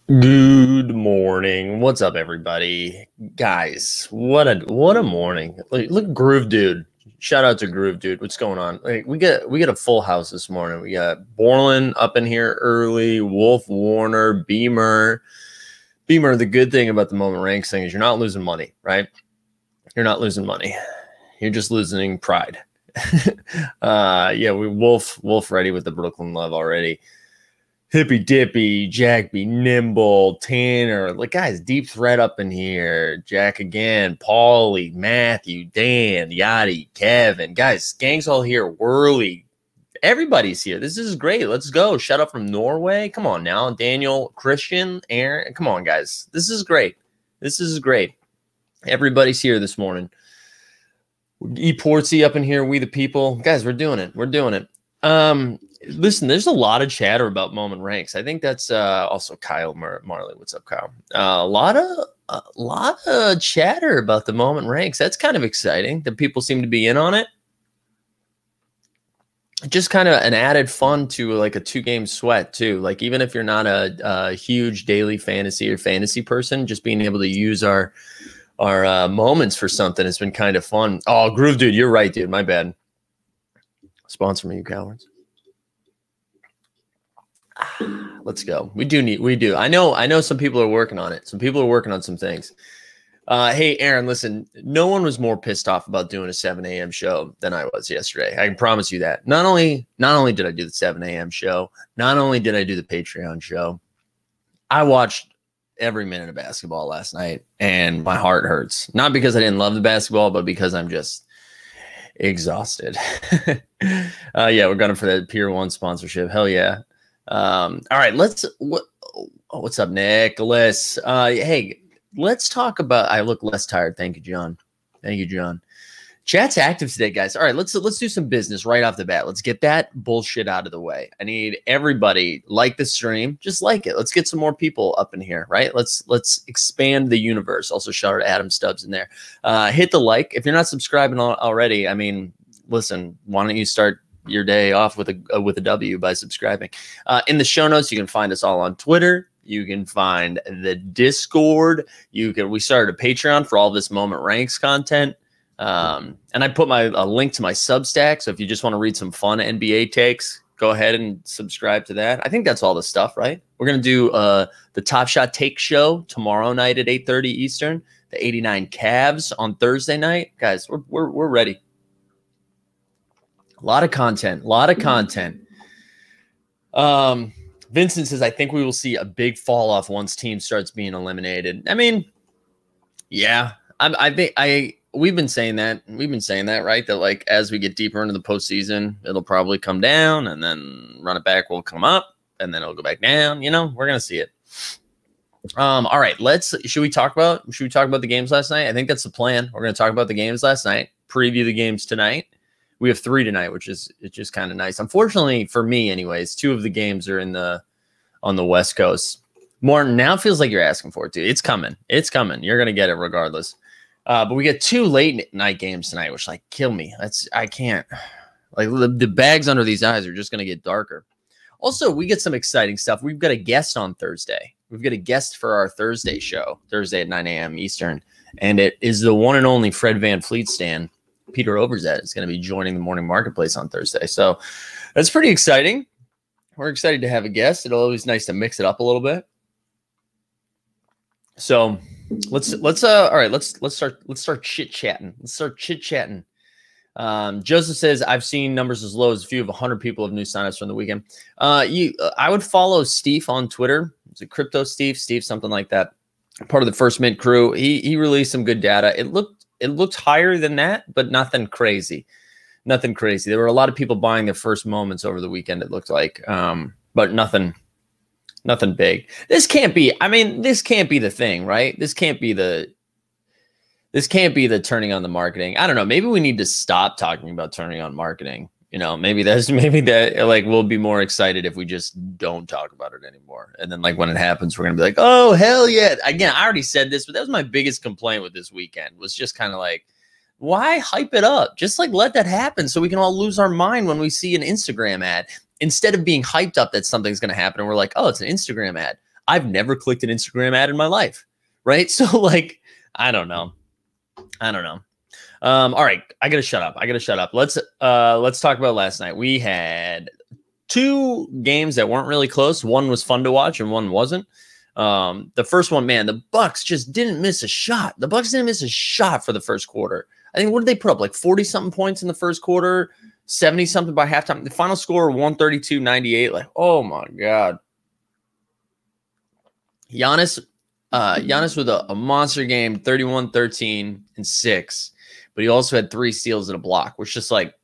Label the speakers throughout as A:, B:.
A: Good morning. What's up, everybody? Guys, what a morning. Look, Groove Dude. Shout out to Groove Dude. What's going on? We get a full house this morning. We got Borland up in here early, Wolf, Warner, Beamer. Beamer, the good thing about the Moment Ranks thing is you're not losing money, right? You're not losing money. You're just losing pride. Yeah, Wolf ready with the Brooklyn love already. Hippy Dippy, Jack be nimble, Tanner, like guys, deep threat up in here. Jack again, Paulie, Matthew, Dan, Yachty, Kevin, guys, gang's all here. Whirly, everybody's here. This is great. Let's go. Shut up from Norway. Come on now, Daniel, Christian, Aaron. Come on, guys. This is great. This is great. Everybody's here this morning. Portsy up in here. We the people, guys. We're doing it. We're doing it. Listen, there's a lot of chatter about Moment Ranks. I think that's also Kyle Marley. What's up, Kyle? A lot of chatter about the Moment Ranks. That's kind of exciting that people seem to be in on it. Just kind of an added fun to like a 2-game sweat too. Like even if you're not a huge daily fantasy or fantasy person, just being able to use our moments for something has been kind of fun. Oh, Groove Dude, you're right, dude. My bad. Sponsor me, you cowards. Let's go. We do. I know some people are working on it. Some people are working on some things. Hey, Aaron, listen, no one was more pissed off about doing a 7 a.m. show than I was yesterday. I can promise you that. Not only did I do the 7 a.m. show, not only did I do the Patreon show, I watched every minute of basketball last night, and my heart hurts. Not because I didn't love the basketball, but because I'm just exhausted. Yeah, we're going for that Pier 1 sponsorship. Hell yeah. All right, what's up, Nicholas? Hey, let's talk about, I look less tired. Thank you, John. Thank you, John. Chat's active today, guys. All right, let's do some business right off the bat. Let's get that bullshit out of the way. I need everybody like the stream, just like it. Let's get some more people up in here, right? Let's expand the universe. Also, shout out to Adam Stubbs in there. Hit the like if you're not subscribing already. I mean, listen, why don't you start your day off with a W by subscribing? In the show notes, you can find us all on Twitter. You can find the Discord. We started a Patreon for all this Moment Ranks content. And I put a link to my Substack. So if you just want to read some fun NBA takes, go ahead and subscribe to that. I think that's all the stuff, right? We're going to do the Top Shot Take Show tomorrow night at 8:30 Eastern, the 89 Cavs on Thursday night. Guys, we're ready. A lot of content. Vincent says, I think we will see a big fall off once team starts being eliminated. I mean, yeah, I think we've been saying that. Right? That like, as we get deeper into the postseason, it'll probably come down, and then run it back will come up, and then it'll go back down. You know, we're going to see it. All right, should we talk about the games last night? I think that's the plan. We're going to talk about the games last night, preview the games tonight. We have 3 tonight, which is just kind of nice. Unfortunately for me, anyways, 2 of the games are on the West Coast. Morton, now feels like you're asking for it, dude. It's coming. You're gonna get it regardless. But we get 2 late night games tonight, which like kill me. I can't. Like the bags under these eyes are just gonna get darker. Also, we get some exciting stuff. We've got a guest on Thursday. We've got a guest for our Thursday show, Thursday at 9 a.m. Eastern, and it is the one and only Fred Van Fleet Stan. Peter Overzet is going to be joining the morning marketplace on Thursday. So that's pretty exciting. We're excited to have a guest. It's always nice to mix it up a little bit. So let's start chit-chatting. Joseph says, I've seen numbers as low as a few of 100 people of new signups from the weekend. I would follow Steve on Twitter. Is it Crypto Steve, something like that. Part of the First Mint crew. He released some good data. It looked higher than that, but nothing crazy. There were a lot of people buying their first moments over the weekend, it looked like, but nothing big. This can't be the thing, right? This can't be the turning on the marketing. I don't know. Maybe we need to stop talking about turning on marketing. You know, maybe that like we'll be more excited if we just don't talk about it anymore. And then like when it happens, we're gonna be like, oh hell yeah. Again, I already said this, but that was my biggest complaint with this weekend, was just kind of like, why hype it up? Just like let that happen so we can all lose our mind when we see an Instagram ad, instead of being hyped up that something's gonna happen and we're like, oh, it's an Instagram ad. I've never clicked an Instagram ad in my life, right? So like, I don't know. All right, I gotta shut up. Let's talk about last night. We had two games that weren't really close. One was fun to watch and one wasn't. The first one, man, the Bucks just didn't miss a shot. The Bucks didn't miss a shot for the first quarter. I think, what did they put up? Like 40-something points in the first quarter, 70-something by halftime. The final score, 132-98. Like, oh my God. Giannis with a monster game, 31, 13, and 6. But he also had 3 steals and a block, which just like,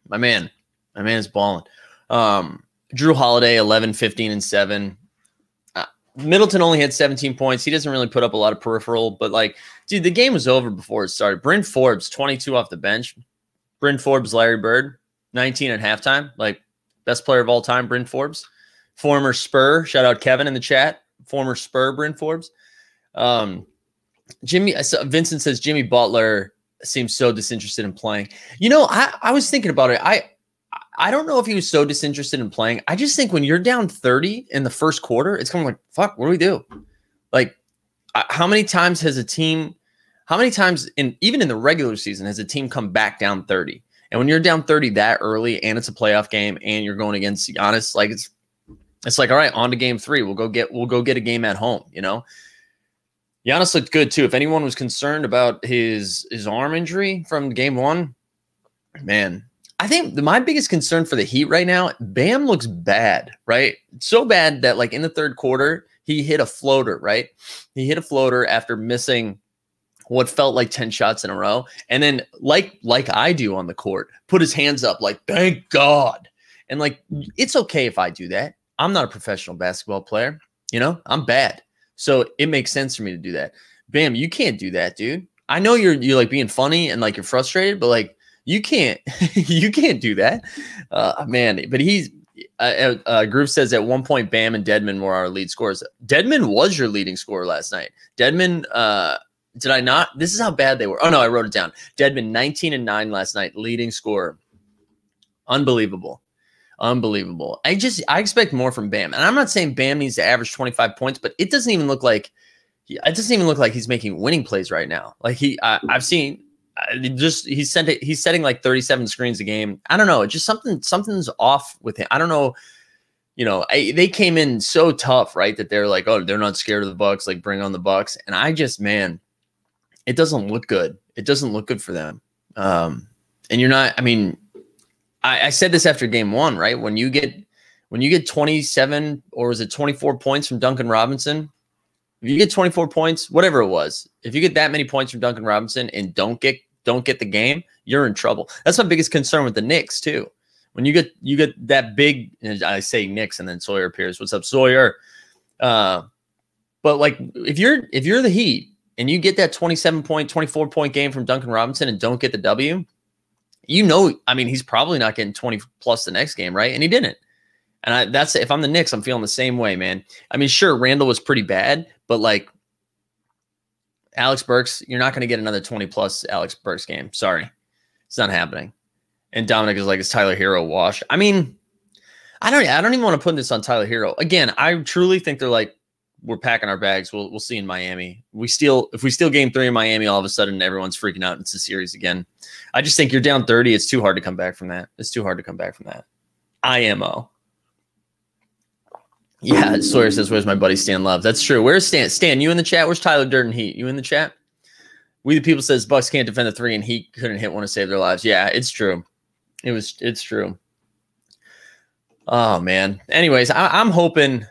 A: my man is balling. Drew Holiday, 11, 15, and 7. Middleton only had 17 points. He doesn't really put up a lot of peripheral, but like, dude, the game was over before it started. Bryn Forbes, 22 off the bench. Bryn Forbes, Larry Bird, 19 at halftime. Like, best player of all time, Bryn Forbes. Former Spur, shout out Kevin in the chat. Former Spur, Bryn Forbes. Vincent says Jimmy Butler seems so disinterested in playing. You know, I was thinking about it. I don't know if he was so disinterested in playing. I just think when you're down 30 in the first quarter, it's kind of like, fuck, what do we do? Like, how many times even in the regular season, has a team come back down 30? And when you're down 30 that early and it's a playoff game and you're going against Giannis, like it's like, all right, on to game 3. We'll go get a game at home, you know? Giannis looked good too. If anyone was concerned about his arm injury from game 1, man, I think my biggest concern for the Heat right now, Bam looks bad, right? So bad that like in the third quarter, he hit a floater, right? He hit a floater after missing what felt like 10 shots in a row. And then like I do on the court, put his hands up like, thank God. And like, it's okay if I do that. I'm not a professional basketball player. You know, I'm bad. So it makes sense for me to do that. Bam, you can't do that, dude. I know you're like being funny and like you're frustrated, but like, you can't do that, man. But Groove says at one point, Bam and Dedmon were our lead scorers. Dedmon was your leading scorer last night. Dedmon, did I not? This is how bad they were. Oh no, I wrote it down. Dedmon, 19 and 9 last night, leading scorer. Unbelievable. I expect more from Bam, and I'm not saying Bam needs to average 25 points, but it doesn't even look like he's making winning plays right now. Like I've seen. He's setting like 37 screens a game. I don't know. It's just something's off with him. I don't know. You know, they came in so tough, right? That they're like, oh, they're not scared of the Bucks. Like, bring on the Bucks. And man, it doesn't look good. It doesn't look good for them. And you're not. I mean, I said this after game 1, right? When you get 27 or was it 24 points from Duncan Robinson? If you get 24 points, whatever it was, if you get that many points from Duncan Robinson and don't get the game, you're in trouble. That's my biggest concern with the Knicks too. When you get that big, and I say Knicks and then Sawyer appears. What's up, Sawyer? But like if you're the Heat and you get that 27-point, 24-point game from Duncan Robinson and don't get the W, you know, I mean, he's probably not getting 20 plus the next game, right? And he didn't. And if I'm the Knicks, I'm feeling the same way, man. I mean, sure, Randall was pretty bad, but like Alex Burks, you're not going to get another 20-plus Alex Burks game. Sorry. It's not happening. And Dominic is like, is Tyler Hero washed? I mean, I don't even want to put this on Tyler Hero. Again, I truly think they're like, we're packing our bags. We'll see in Miami. If we steal game 3 in Miami, all of a sudden everyone's freaking out. It's a series again. I just think you're down 30. It's too hard to come back from that. IMO. Yeah, Sawyer says, where's my buddy Stan Love? That's true. Where's Stan? Stan, you in the chat? Where's Tyler Durden Heat? You in the chat? We the People says Bucks can't defend the 3 and Heat couldn't hit one to save their lives. Yeah, it's true. It's true. Oh, man. Anyways, I'm hoping.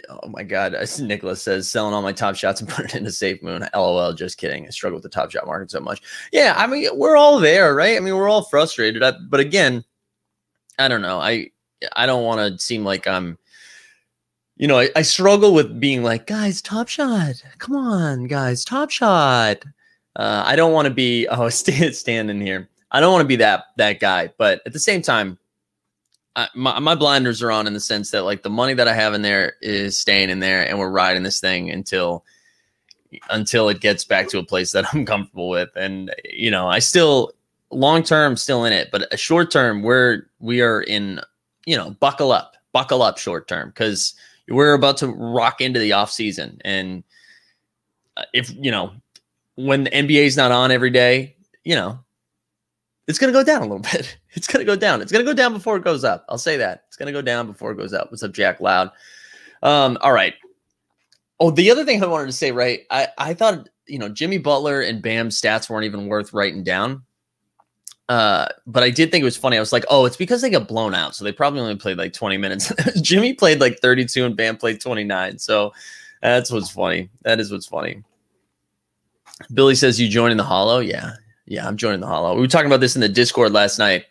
A: Oh, my God. Nicholas says, selling all my top shots and putting it into Safe Moon. LOL, just kidding. I struggle with the top shot market so much. Yeah, I mean, we're all there, right? I mean, we're all frustrated. But again, I don't know. I don't want to seem like I'm, you know, I struggle with being like, guys, top shot. Come on, guys, top shot. I don't want to be, standing here. I don't want to be that guy. But at the same time, my blinders are on in the sense that like the money that I have in there is staying in there and we're riding this thing until it gets back to a place that I'm comfortable with. And, you know, I still long-term still in it, but a short-term we are in, you know, buckle up short-term. 'Cause we're about to rock into the off season. And if, when the NBA is not on every day, it's going to go down a little bit. It's going to go down. It's going to go down before it goes up. I'll say that. It's going to go down before it goes up. What's up, Jack Loud? All right. Oh, the other thing I wanted to say, right? I thought, Jimmy Butler and Bam's stats weren't even worth writing down. But I did think it was funny. I was like, oh, it's because they got blown out. So they probably only played like 20 minutes. Jimmy played like 32 and Bam played 29. So that's what's funny. That is what's funny. Billy says, you joining the Hollow? Yeah. Yeah, I'm joining the Hollow. We were talking about this in the Discord last night.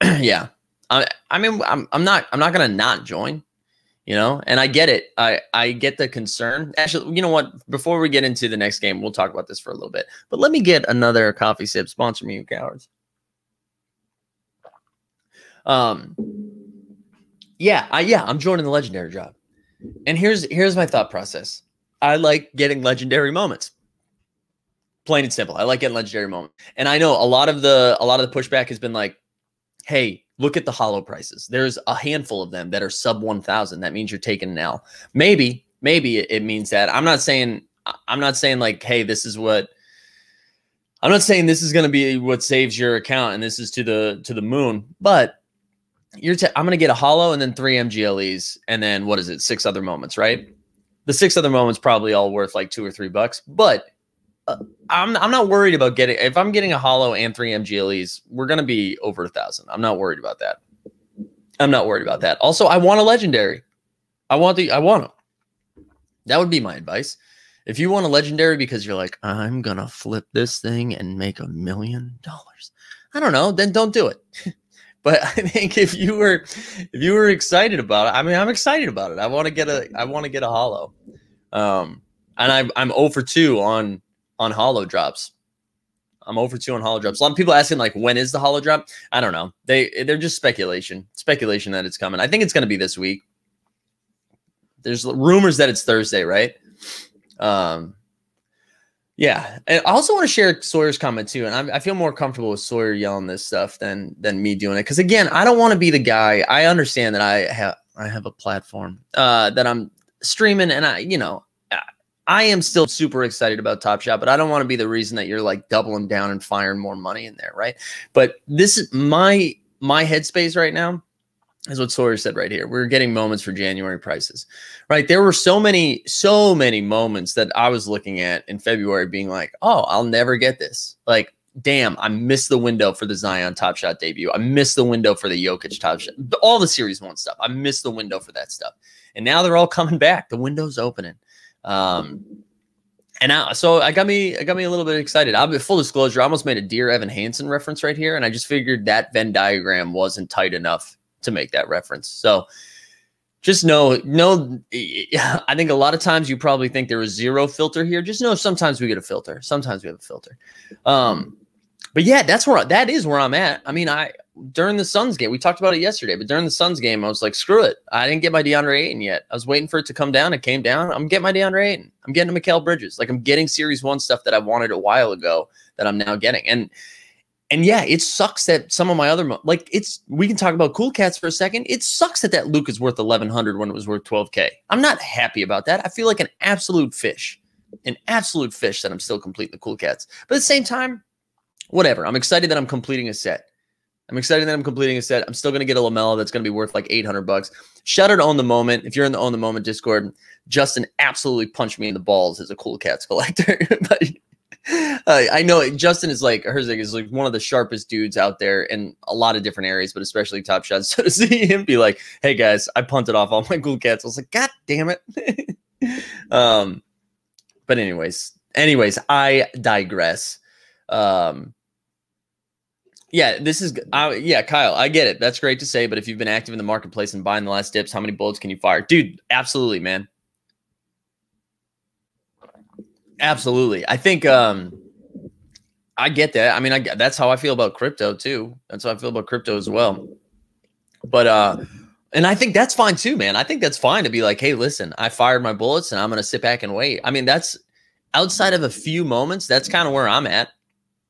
A: Yeah. I mean, I'm not going to not join, and I get it. I get the concern. Actually, you know what? Before we get into the next game, we'll talk about this for a little bit. But let me get another coffee sip. Sponsor me, you cowards. Yeah, I'm joining the legendary job. And here's my thought process. I like getting legendary moments. Plain and simple. I like getting legendary moments. And I know a lot of the pushback has been like, hey, look at the hollow prices. There's a handful of them that are sub 1,000. That means you're taking an L. Maybe it means that. I'm not saying like, hey, I'm not saying this is going to be what saves your account and this is to the moon, but I'm going to get a hollow and then 3 MGLEs and then what is it? 6 other moments, right? The 6 other moments probably all worth like $2 or $3, but I'm not worried about if I'm getting a hollow and 3 MGLEs, we're going to be over 1,000. I'm not worried about that. Also, I want a legendary. I want them. That would be my advice. If you want a legendary because you're like, I'm going to flip this thing and make $1 million. I don't know, then don't do it. But I think if you were excited about it, I mean, I'm excited about it. I want to get a hollow. And I'm 0 for 2 on hollow drops. I'm 0 for 2 on hollow drops. A lot of people asking like, when is the hollow drop? I don't know. They're just speculation that it's coming. I think it's going to be this week. There's rumors that it's Thursday, right? Yeah. And I also want to share Sawyer's comment too. And I feel more comfortable with Sawyer yelling this stuff than me doing it. Because again, I don't want to be the guy. I understand that I have a platform that I'm streaming, and I am still super excited about Top Shot, but I don't want to be the reason that you're like doubling down and firing more money in there, right? But this is my headspace right now is what Sawyer said right here. We're getting moments for January prices, right? There were so many moments that I was looking at in February being like, oh, I'll never get this. Like, damn, I missed the window for the Zion Top Shot debut. I missed the window for the Jokic Top Shot. All the Series 1 stuff. I missed the window for that stuff. And now they're all coming back. The window's opening. So I got me a little bit excited. I'll be full disclosure. I almost made a Dear Evan Hansen reference right here. And I just figured that Venn diagram wasn't tight enough to make that reference. So just know, I think a lot of times you probably think there was zero filter here. Just know sometimes we get a filter. Sometimes we have a filter. But yeah, that is where I'm at. I mean, during the Suns game, we talked about it yesterday, but during the Suns game, I was like, screw it. I didn't get my DeAndre Ayton yet. I was waiting for it to come down. It came down. I'm getting my DeAndre Ayton. I'm getting a Mikal Bridges. Like, I'm getting Series 1 stuff that I wanted a while ago that I'm now getting. And yeah, it sucks that some of my other, we can talk about Cool Cats for a second. It sucks that Luke is worth 1,100 when it was worth 12K. I'm not happy about that. I feel like an absolute fish that I'm still completing the Cool Cats. But at the same time, whatever. I'm excited that I'm completing a set. I'm still going to get a LaMelo that's going to be worth like $800. Shout out to Own the Moment. If you're in the Own the Moment Discord, Justin absolutely punched me in the balls as a Cool Cats collector. But I know Justin is like one of the sharpest dudes out there in a lot of different areas, but especially Top Shots. So to see him be like, hey guys, I punted off all my Cool Cats. I was like, God damn it. But anyways, I digress. Yeah, Kyle, I get it. That's great to say, but if you've been active in the marketplace and buying the last dips, how many bullets can you fire? Dude, absolutely, man. Absolutely. I think I get that. I mean, that's how I feel about crypto too. That's how I feel about crypto as well. But and I think that's fine too, man. I think that's fine to be like, hey, listen, I fired my bullets and I'm going to sit back and wait. I mean, that's outside of a few moments. That's kind of where I'm at.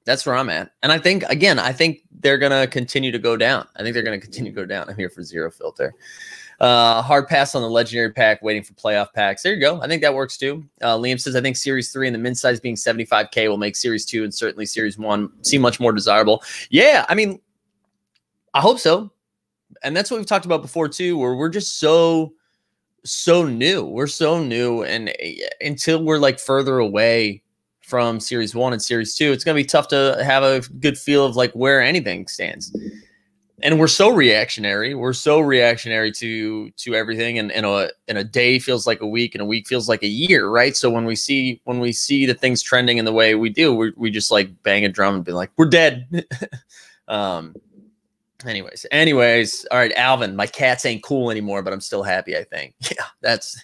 A: That's where I'm at. And I think, again, I think they're going to continue to go down. I think they're going to continue to go down. I'm here for Zero Filter. Hard pass on the legendary pack, waiting for playoff packs. There you go. I think that works too. Liam says, I think Series 3 and the min size being 75K will make Series 2 and certainly Series 1 seem much more desirable. Yeah, I mean, I hope so. And that's what we've talked about before too, where we're just so new. We're so new. And until we're like further away from Series 1 and Series 2, it's going to be tough to have a good feel of like where anything stands. And we're so reactionary. We're so reactionary to everything. And a day feels like a week, and a week feels like a year, right? So when we see the things trending in the way we do, we just like bang a drum and be like, we're dead. Anyways, all right, Alvin, my cats ain't cool anymore, but I'm still happy, I think. Yeah, that's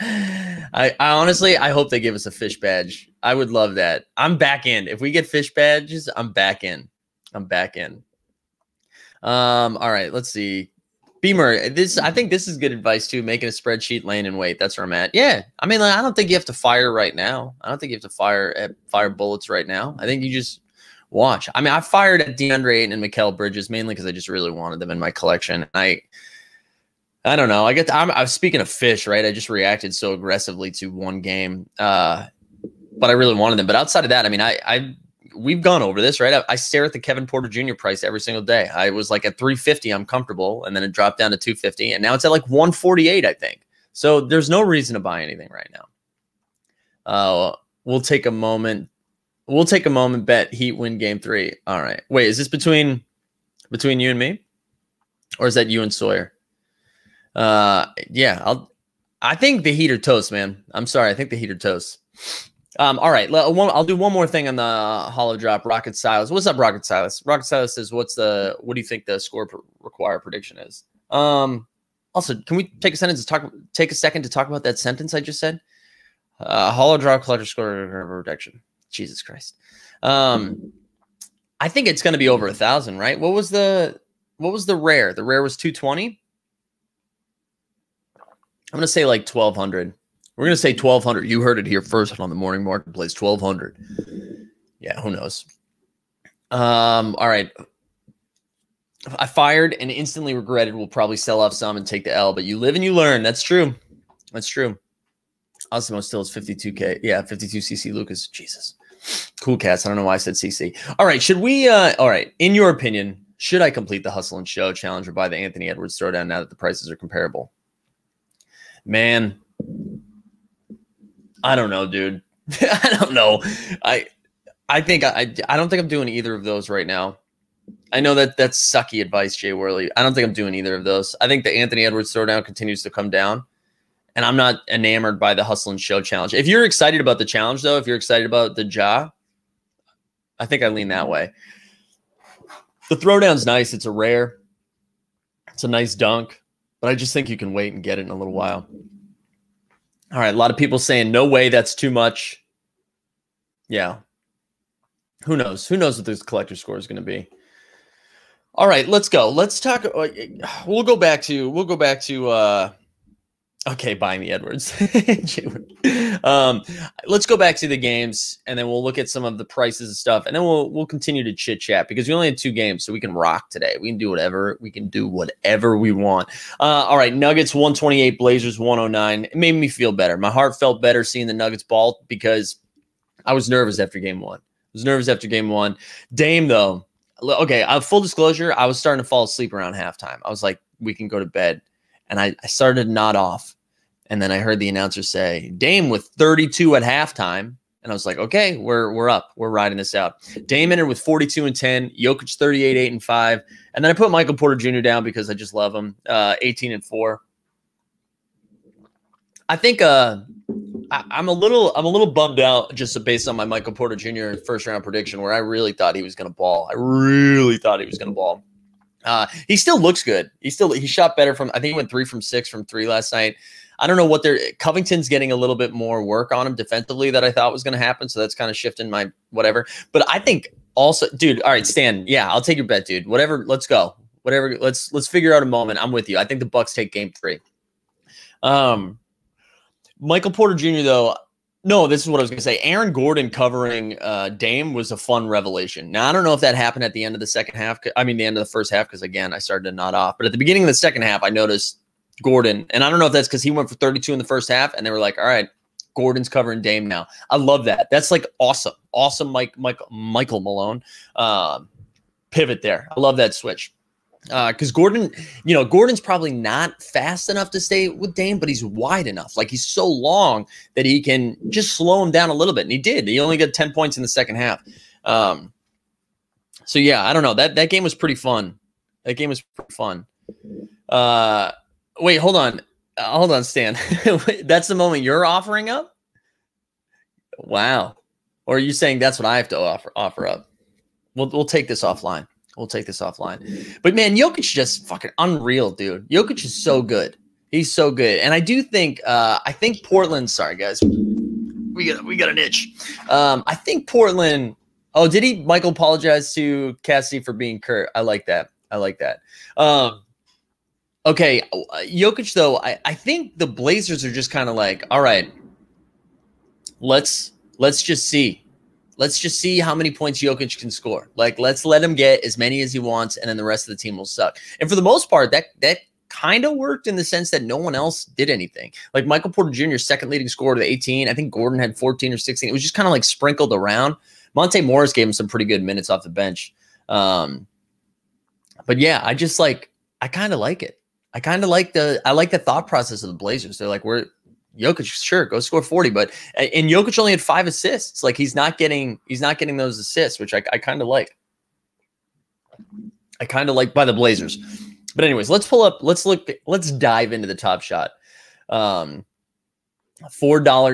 A: I honestly, I hope they give us a fish badge. I would love that. I'm back in. If we get fish badges, I'm back in. All right, let's see. Beamer, I think this is good advice too. Making a spreadsheet, laying in wait. That's where I'm at. Yeah, I mean, like, I don't think you have to fire right now. I don't think you have to fire bullets right now. I think you just watch. I mean, I fired at DeAndre Ayton and Mikal Bridges mainly because I just really wanted them in my collection. I don't know. I was speaking of fish, right? I just reacted so aggressively to one game, but I really wanted them. But outside of that, I mean, we've gone over this, right? I stare at the Kevin Porter Jr. price every single day. I was like at 350, I'm comfortable, and then it dropped down to 250, and now it's at like 148, I think. So there's no reason to buy anything right now. We'll take a moment. Bet Heat win game 3. All right. Wait, is this between you and me, or is that you and Sawyer? Yeah. I think the Heat are toast, man. I'm sorry. I think the Heat are toast. All right. I'll do one more thing on the holo drop. Rocket Silas. What's up, Rocket Silas? Rocket Silas says, what do you think the score require prediction is? Also, can we take a second to talk about that sentence I just said? Holo drop collector score prediction. Jesus Christ. I think it's going to be over 1,000, right? What was the rare? The rare was 220. I'm going to say like 1,200. We're going to say 1,200. You heard it here first on the morning marketplace. 1,200. Yeah, who knows? All right. I fired and instantly regretted. We'll probably sell off some and take the L, but you live and you learn. That's true. That's true. Osmo still is 52K. Yeah, 52 CC Lucas. Jesus. Cool cats. I don't know why I said CC. All right. Should we, all right. In your opinion, should I complete the Hustle and Show challenge or buy the Anthony Edwards throwdown now that the prices are comparable? Man, I don't know, dude. I don't know. I don't think I'm doing either of those right now. I know that's sucky advice, Jay Worley. I don't think I'm doing either of those. I think the Anthony Edwards throwdown continues to come down, and I'm not enamored by the Hustle and Show challenge. If you're excited about the challenge, though, if you're excited about the Ja, I think I lean that way. The throwdown's nice. It's a rare. It's a nice dunk, but I just think you can wait and get it in a little while. All right, a lot of people saying, no way, that's too much. Yeah. Who knows? Who knows what this collector score is going to be? All right, let's go. Let's talk. We'll go back to okay, buying the Edwards. Let's go back to the games, and then we'll look at some of the prices and stuff, and then we'll continue to chit chat because we only had 2 games, so we can rock today. We can do whatever. We can do whatever we want. All right, Nuggets 128, Blazers 109. It made me feel better. My heart felt better seeing the Nuggets ball because I was nervous after game 1. Dame, though. Okay, full disclosure, I was starting to fall asleep around halftime. I was like, we can go to bed. And I started to nod off. And then I heard the announcer say, Dame with 32 at halftime. And I was like, okay, we're up. We're riding this out. Dame entered with 42 and 10. Jokic 38, 8 and 5. And then I put Michael Porter Jr. down because I just love him. 18 and 4. I think I'm a little bummed out just based on my Michael Porter Jr. first round prediction where I really thought he was going to ball. He still looks good. He shot better from, I think he went 3 from 6 from 3 last night. I don't know what Covington's getting a little bit more work on him defensively that I thought was going to happen. So that's kind of shifting my whatever. But I think also, dude, all right, Stan. Yeah, I'll take your bet, dude. Whatever. Let's go. Whatever. Let's figure out a moment. I'm with you. I think the Bucks take game 3. Michael Porter Jr. though, No, this is what I was going to say. Aaron Gordon covering Dame was a fun revelation. Now, I don't know if that happened at the end of the second half. I mean, the end of the first half, because, again, I started to nod off. But at the beginning of the second half, I noticed Gordon. And I don't know if that's because he went for 32 in the first half, and they were like, all right, Gordon's covering Dame now. I love that. That's like awesome. Awesome Michael Malone pivot there. I love that switch. Because Gordon, Gordon's probably not fast enough to stay with Dame, but he's wide enough. Like, he's so long that he can just slow him down a little bit. And he did. He only got 10 points in the second half. So, yeah, I don't know. That game was pretty fun. That game was pretty fun. Wait, hold on. Hold on, Stan. That's the moment you're offering up? Wow. Or are you saying that's what I have to offer up? We'll take this offline. We'll take this offline. But, man, Jokic just fucking unreal, dude. Jokic is so good. He's so good. And I do think I think Portland, sorry, guys. We got an itch. I think Portland, oh, did he, Michael, apologize to Cassidy for being curt? I like that. I like that. Okay, Jokic, though, I think the Blazers are just kind of like, all right, let's just see. Let's just see how many points Jokic can score. Like, let's let him get as many as he wants, and then the rest of the team will suck. And for the most part, that kind of worked in the sense that no one else did anything. Like, Michael Porter Jr., second leading scorer to 18. I think Gordon had 14 or 16. It was just kind of like sprinkled around. Monte Morris gave him some pretty good minutes off the bench. But yeah, I kind of like it. I like the thought process of the Blazers. They're like, Jokic, sure, go score 40, and Jokic only had 5 assists. Like, he's not getting those assists, which I kind of like. I kind of like by the Blazers. But anyways, let's dive into the top shot. $4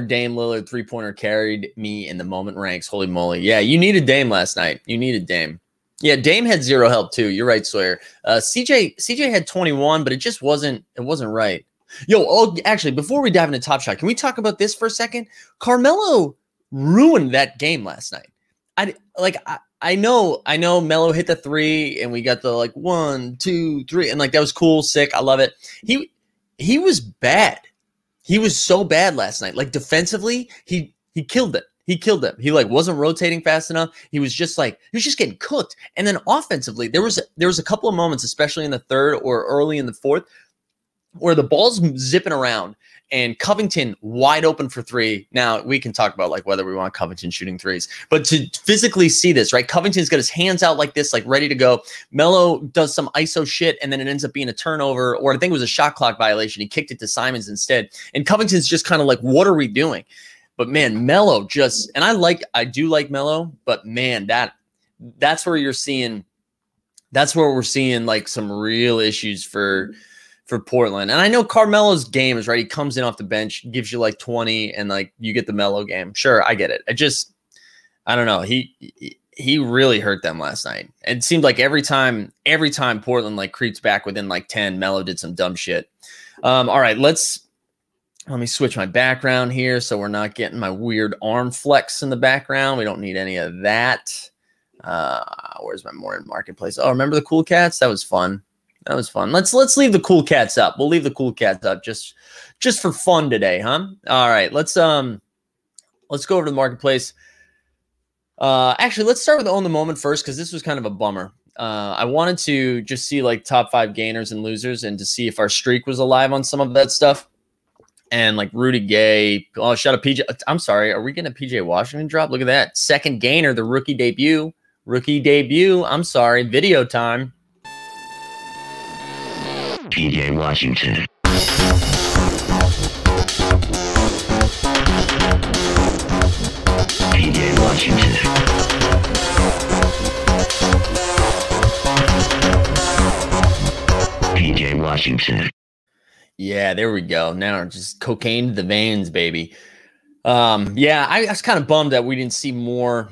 A: Dame Lillard 3-pointer carried me in the moment ranks. Holy moly. Yeah, you needed Dame last night. You needed Dame. Yeah, Dame had 0 help too. You're right, Sawyer. CJ had 21, but it wasn't right. Yo, actually, before we dive into Top Shot, can we talk about this for a second? Carmelo ruined that game last night. I know Melo hit the 3 and we got the 1, 2, 3, and that was cool, sick. I love it. He was bad. He was so bad last night. Like, defensively, he killed it. He killed them. He wasn't rotating fast enough. He was just getting cooked. And then offensively, there was a couple of moments, especially in the third or early in the fourth, where the ball's zipping around and Covington wide open for 3. Now, we can talk about whether we want Covington shooting 3s, but to physically see this, right? Covington's got his hands out like this, ready to go. Melo does some ISO shit, and then it ends up being a turnover, or I think it was a shot clock violation. He kicked it to Simons instead. And Covington's just kind of what are we doing? But man, Melo just, and I do like Melo, but man, that's where we're seeing some real issues for Portland. And I know Carmelo's game is right. He comes in off the bench, gives you 20, and you get the Melo game. Sure, I get it. I don't know. He really hurt them last night. It seemed like every time Portland creeps back within 10, Melo did some dumb shit. All right, let me switch my background here so we're not getting my weird arm flex in the background. We don't need any of that. Where's my more in marketplace? Oh, remember the cool cats? That was fun. That was fun. Let's leave the cool cats up. We'll leave the cool cats up just for fun today, huh? All right, let's go over to the marketplace. Actually, let's start with Own the Moment first, because this was kind of a bummer. I wanted to just see top 5 gainers and losers and to see if our streak was alive on some of that stuff. And Rudy Gay, oh, shout out PJ. I'm sorry, are we getting a PJ Washington drop? Look at that. Second gainer, the rookie debut. I'm sorry, video time.
B: PJ Washington. PJ Washington. PJ Washington.
A: Yeah, there we go. Now just cocaine to the veins, baby. Yeah, I was kind of bummed that we didn't see more.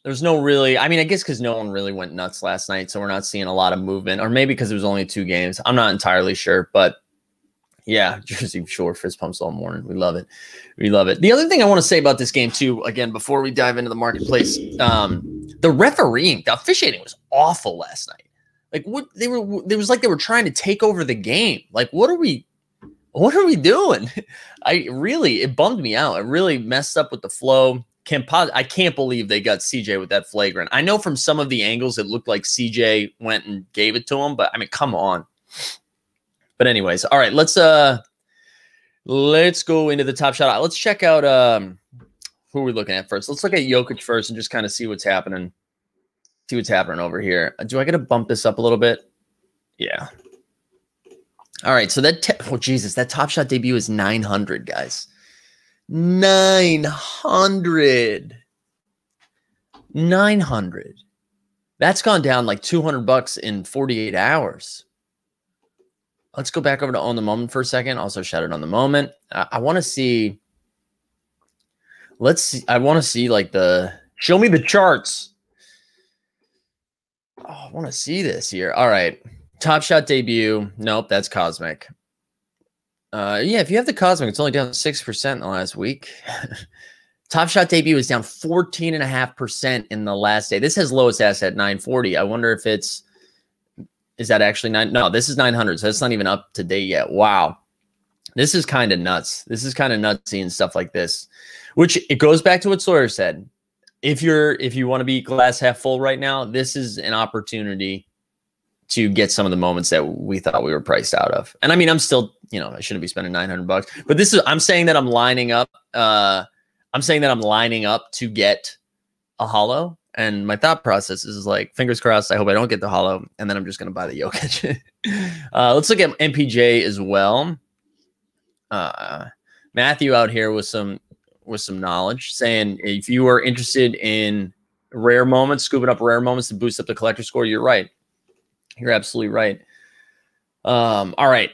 A: There's no really, I guess because no one really went nuts last night, so we're not seeing a lot of movement, or maybe because it was only 2 games. I'm not entirely sure, but yeah, Jersey Shore fist pumps all morning. We love it. We love it. The other thing I want to say about this game too, again, before we dive into the marketplace, the refereeing, the officiating was awful last night. What they were trying to take over the game. What are we What are we doing? It bummed me out. It really messed up with the flow. I can't believe they got CJ with that flagrant. I know from some of the angles it looked like CJ went and gave it to him, but I mean, come on. But anyways, all right, let's go into the top shot. Let's check out who we're looking at first. Let's look at Jokic first and just kind of see what's happening. See what's happening over here. Do I got to bump this up a little bit? Yeah. All right, so oh Jesus, that Top Shot debut is 900, guys. 900. That's gone down like $200 in 48 hours. Let's go back over to Own the Moment for a second. Also shout out On the Moment. I want to see. Let's see. I want to see like show me the charts. Oh, I want to see this here. All right. Top Shot debut. Nope, that's Cosmic. Yeah, if you have the Cosmic, it's only down 6% in the last week. Top Shot debut is down 14.5% in the last day. This has lowest asset 940. I wonder if is that actually 9? No, this is 900. So that's not even up to date yet. Wow. This is kind of nuts. This is kind of nuts seeing stuff like this, which it goes back to what Sawyer said. If you want to be glass half full right now, this is an opportunity to get some of the moments that we thought we were priced out of. And I mean, I'm still, I shouldn't be spending $900, but I'm saying that I'm lining up. I'm saying that I'm lining up to get a holo. And my thought process is like, fingers crossed, I hope I don't get the holo. And then I'm just going to buy the Jokic. Let's look at MPJ as well. Matthew out here with some knowledge saying, if you are interested in rare moments, scooping up rare moments to boost up the collector score, you're right. You're absolutely right. All right.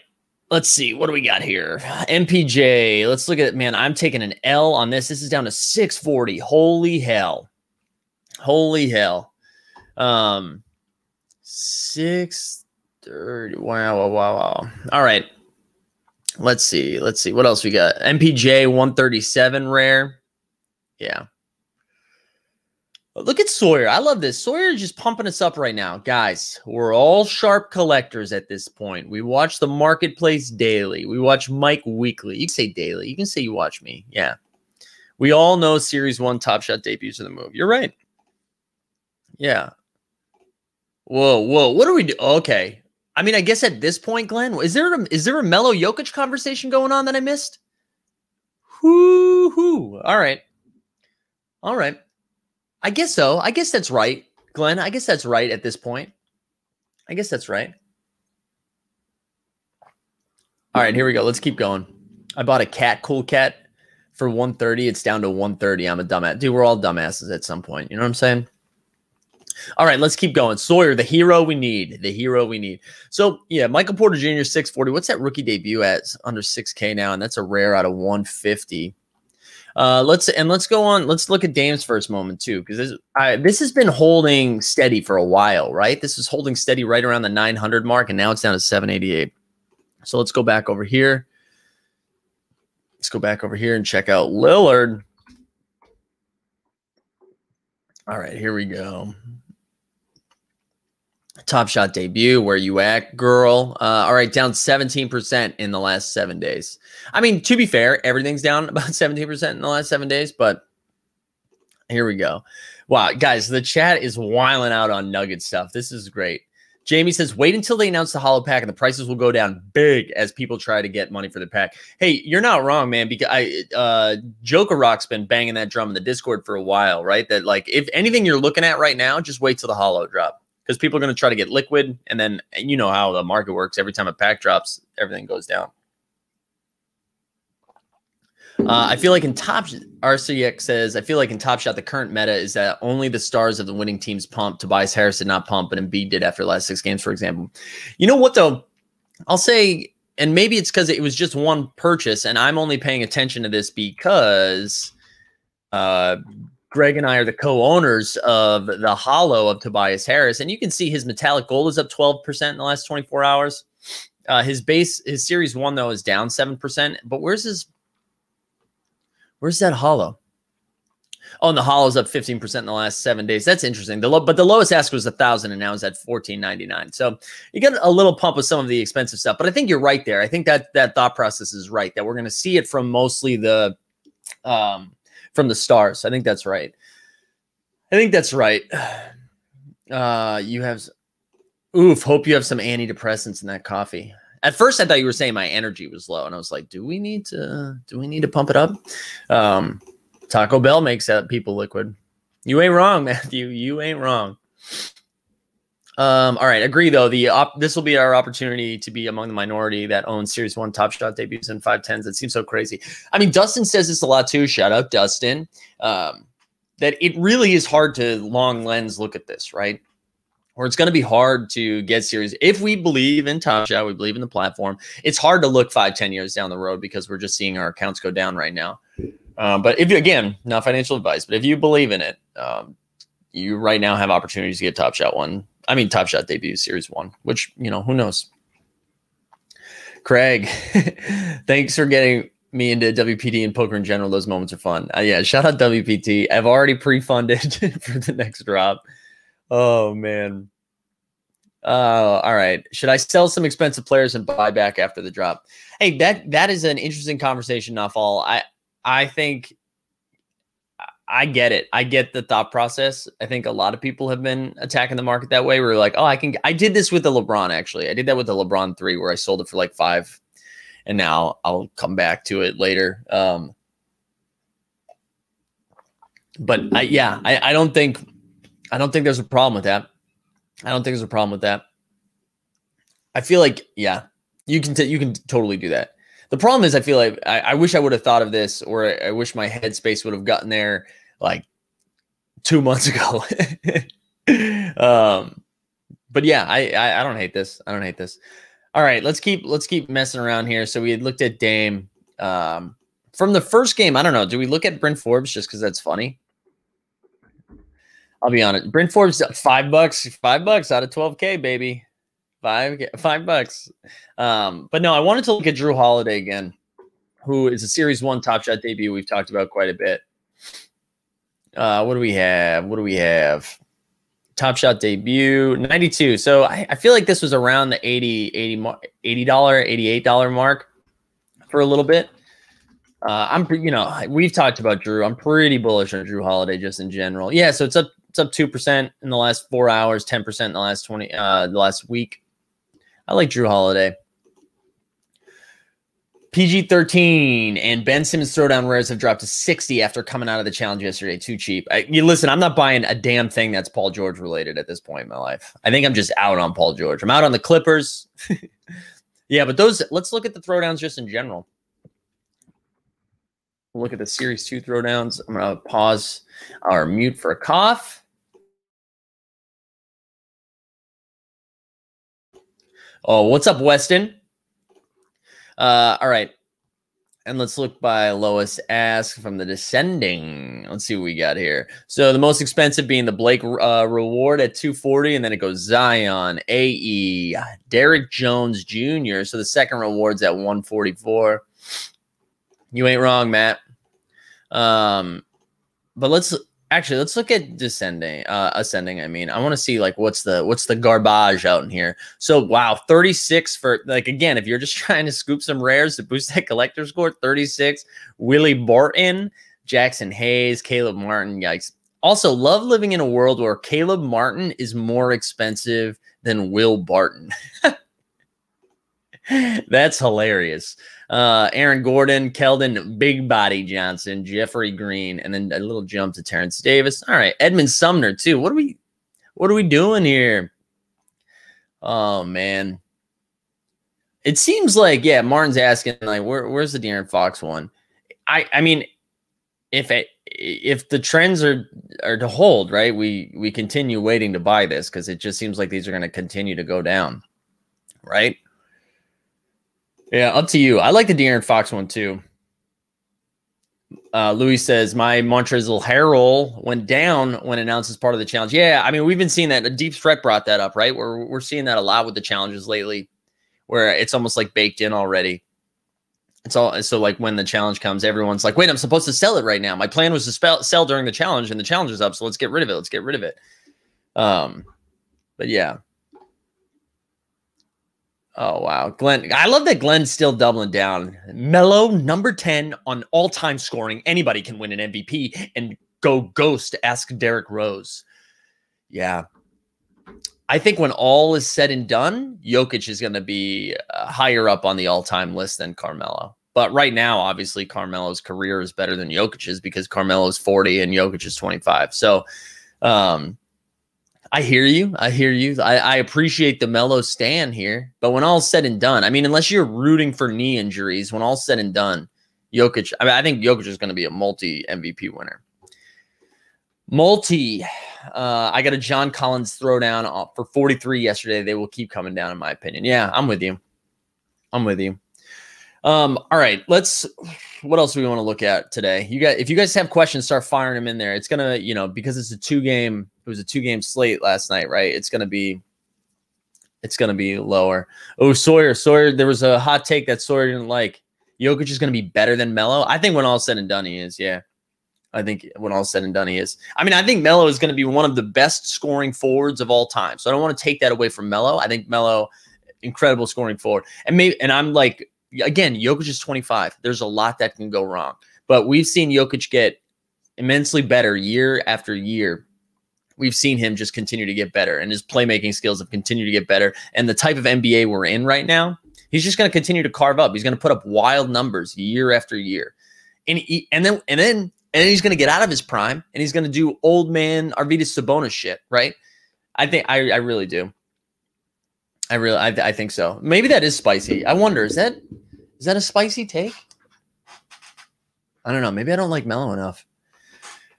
A: Let's see. What do we got here? MPJ. Let's look at, man, I'm taking an L on this. This is down to 640. Holy hell. Holy hell. 630. Wow. All right. Let's see. What else we got? MPJ 137 rare. Yeah. Look at Sawyer. I love this. Sawyer is just pumping us up right now. Guys, we're all sharp collectors at this point. We watch the marketplace daily. We watch Mike weekly. You can say daily. You can say you watch me. Yeah. We all know Series 1 Top Shot debuts are the move. You're right. Yeah. Whoa. What do we do? Okay. I mean, I guess at this point, Glenn, is there a Melo Jokic conversation going on that I missed? Whoo-hoo. All right. I guess so. I guess that's right, Glenn. I guess that's right at this point. I guess that's right. All right, here we go. Let's keep going. I bought a cool cat for 130. It's down to 130. I'm a dumbass. Dude, we're all dumbasses at some point. You know what I'm saying? All right, let's keep going. Sawyer, the hero we need. So, yeah, Michael Porter Jr., 640. What's that rookie debut at? It's under 6K now, and that's a rare out of 150. Let's go on. Let's look at Dame's first moment too, because this has been holding steady for a while, right? This is holding steady right around the 900 mark, and now it's down to 788. So let's go back over here. And check out Lillard. All right, here we go. Top Shot debut. Where you at, girl? All right, down 17% in the last 7 days. I mean, to be fair, everything's down about 17% in the last 7 days, but here we go. Wow, guys, the chat is wiling out on Nugget stuff. This is great. Jamie says, wait until they announce the holo pack and the prices will go down big as people try to get money for the pack. Hey, you're not wrong, man, because Joker Rock's been banging that drum in the Discord for a while, right? That, like, if anything you're looking at right now, just wait till the holo drop. Because people are going to try to get liquid, and then you know how the market works. Every time a pack drops, everything goes down. I feel like in RCX says, I feel like in Top Shot, the current meta is that only the stars of the winning teams pump. Tobias Harris did not pump, but Embiid did after the last 6 games, for example. You know what, though? I'll say, and maybe it's because it was just one purchase, and I'm only paying attention to this because Greg and I are the co-owners of the holo of Tobias Harris, and you can see his metallic gold is up 12% in the last 24 hours. His Series 1, though, is down 7%. But where's that holo? Oh, and the hollow's up 15% in the last 7 days. That's interesting. But the lowest ask was 1,000, and now it's at 14.99. So you get a little pump with some of the expensive stuff. But I think you're right there. I think that thought process is right. That we're going to see it from mostly from the stars. I think that's right. You have, hope you have some antidepressants in that coffee. At first, I thought you were saying my energy was low, and I was like, do we need to pump it up? Taco Bell makes people liquid. You ain't wrong, Matthew. You ain't wrong. All right, agree though. This will be our opportunity to be among the minority that owns Series 1 Top Shot debuts and 510s. It seems so crazy. I mean, Dustin says this a lot too. Shout out, Dustin. That it really is hard to long lens look at this, right? Or it's going to be hard to get serious. If we believe in Top Shot, we believe in the platform, it's hard to look 5-10 years down the road because we're just seeing our accounts go down right now. But if you, again, not financial advice, but if you believe in it, you right now have opportunities to get Top Shot Top Shot debut Series 1, which, who knows? Craig, thanks for getting me into WPT and poker in general. Those moments are fun. Yeah, shout out WPT. I've already pre-funded for the next drop. Oh, man. All right. Should I sell some expensive players and buy back after the drop? Hey, that is an interesting conversation, Nafal. I think I get it. I get the thought process. I think a lot of people have been attacking the market that way. We're like, oh, I did this with the LeBron, actually. I did that with the LeBron 3 where I sold it for like 5. And now I'll come back to it later. But I don't think there's a problem with that. I feel like, you can totally do that. The problem is I feel like I wish I would have thought of this, or I wish my headspace would have gotten there like 2 months ago. But yeah, I don't hate this. All right, let's keep messing around here. So we had looked at Dame from the first game. I don't know. Do we look at Bryn Forbes just because that's funny? I'll be honest. Bryn Forbes, $5 out of 12K, baby. $5. But no, I wanted to look at Drew Holiday again, who is a Series 1 Top Shot debut. We've talked about quite a bit. What do we have? Top Shot debut, 92. So I feel like this was around the $80, $88 mark for a little bit. We've talked about Drew. I'm pretty bullish on Drew Holiday just in general. Yeah, so it's up 2% in the last 4 hours, 10% in the last week. I like Drew Holiday. PG-13 and Ben Simmons throwdown rares have dropped to 60 after coming out of the challenge yesterday. Too cheap. Listen, I'm not buying a damn thing that's Paul George related at this point in my life. I think I'm just out on Paul George. I'm out on the Clippers. Yeah, but let's look at the throwdowns just in general. Look at the Series 2 throwdowns. I'm going to pause or mute for a cough. Oh, what's up, Weston? All right. And let's look by lowest ask from the descending. Let's see what we got here. So the most expensive being the Blake reward at 240, and then it goes Zion, AE, Derrick Jones Jr. So the second reward's at 144. You ain't wrong, Matt. But let's look at ascending. I mean, I want to see like what's the garbage out in here. So wow, 36 for like, again, if you're just trying to scoop some rares to boost that collector score, 36. Willie Barton, Jackson Hayes, Caleb Martin. Yikes. Also, love living in a world where Caleb Martin is more expensive than Will Barton. That's hilarious. Aaron Gordon, Keldon, Big Body Johnson, Jeffrey Green, and then a little jump to Terrence Davis. All right, Edmund Sumner too. What are we doing here? Oh man, it seems like Martin's asking like, where's the De'Aaron Fox one? I mean, if the trends are to hold, right, we continue waiting to buy this because it just seems like these are going to continue to go down, right? Yeah, up to you. I like the De'Aaron Fox one too. Louis says, my Montrezl Harrell went down when announced as part of the challenge. Yeah, I mean, we've been seeing that. Deep Threat brought that up, right? We're seeing that a lot with the challenges lately, where it's almost like baked in already. It's all so like when the challenge comes, everyone's like, wait, I'm supposed to sell it right now. My plan was to sell during the challenge, and the challenge is up, so let's get rid of it. Let's get rid of it. But yeah. Oh wow, Glenn. I love that Glenn's still doubling down. Melo, number 10 on all-time scoring. Anybody can win an MVP and go ghost. Ask Derrick Rose. Yeah. I think when all is said and done, Jokic is going to be higher up on the all-time list than Carmelo. But right now, obviously, Carmelo's career is better than Jokic's because Carmelo's 40 and Jokic is 25. So I hear you. I hear you. I appreciate the Melo stand here. But when all's said and done, I mean, unless you're rooting for knee injuries, when all's said and done, Jokic, I think Jokic is going to be a multi-MVP winner. I got a John Collins throwdown for 43 yesterday. They will keep coming down, in my opinion. Yeah, I'm with you. I'm with you. All right, what else do we want to look at today? If you guys have questions, start firing them in there. It's gonna, because it was a 2-game slate last night, right? It's gonna be lower. Oh, Sawyer, there was a hot take that Sawyer didn't like. Jokic is gonna be better than Melo. I think when all said and done, he is. Yeah. I think when all said and done, he is. I mean, I think Melo is going to be one of the best scoring forwards of all time. So I don't want to take that away from Melo. I think Melo, incredible scoring forward. And I'm like, again, Jokic is 25. There's a lot that can go wrong. But we've seen Jokic get immensely better year after year. We've seen him just continue to get better, and his playmaking skills have continued to get better. And the type of NBA we're in right now, he's just going to continue to carve up. He's going to put up wild numbers year after year. And then he's going to get out of his prime, and he's going to do old man Arvydas Sabonis shit, right? I really do. I think so. Maybe that is spicy. I wonder, is that a spicy take? I don't know. Maybe I don't like Melo enough,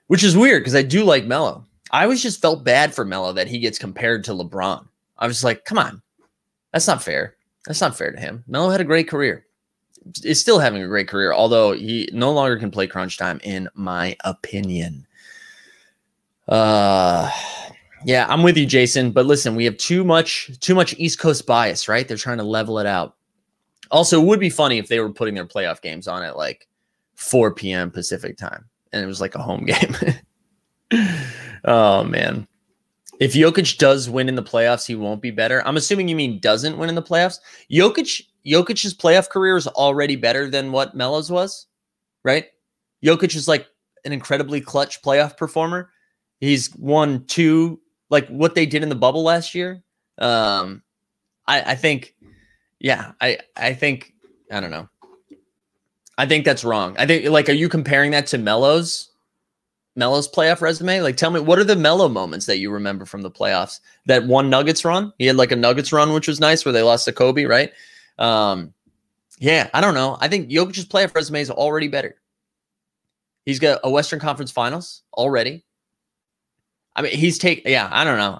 A: which is weird because I do like Melo. I always just felt bad for Melo that he gets compared to LeBron. I was like, come on, that's not fair. That's not fair to him. Melo had a great career. Is still having a great career, although he no longer can play crunch time, in my opinion. Yeah, I'm with you, Jason. But listen, we have too much East Coast bias, right? They're trying to level it out. Also, it would be funny if they were putting their playoff games on at like 4 p.m. Pacific time, and it was like a home game. Oh man. If Jokic does win in the playoffs, he won't be better. I'm assuming you mean doesn't win in the playoffs. Jokic's playoff career is already better than what Melo's was, right? Jokic is like an incredibly clutch playoff performer. He's won 2, like what they did in the bubble last year. I think, I don't know. I think that's wrong. I think, like, are you comparing that to Melo's playoff resume? Like, tell me, what are the Melo moments that you remember from the playoffs? That one Nuggets run? He had like a Nuggets run, which was nice, where they lost to Kobe, right? Yeah, I don't know. I think Jokic's playoff resume is already better. He's got a Western Conference Finals already. I mean, I don't know.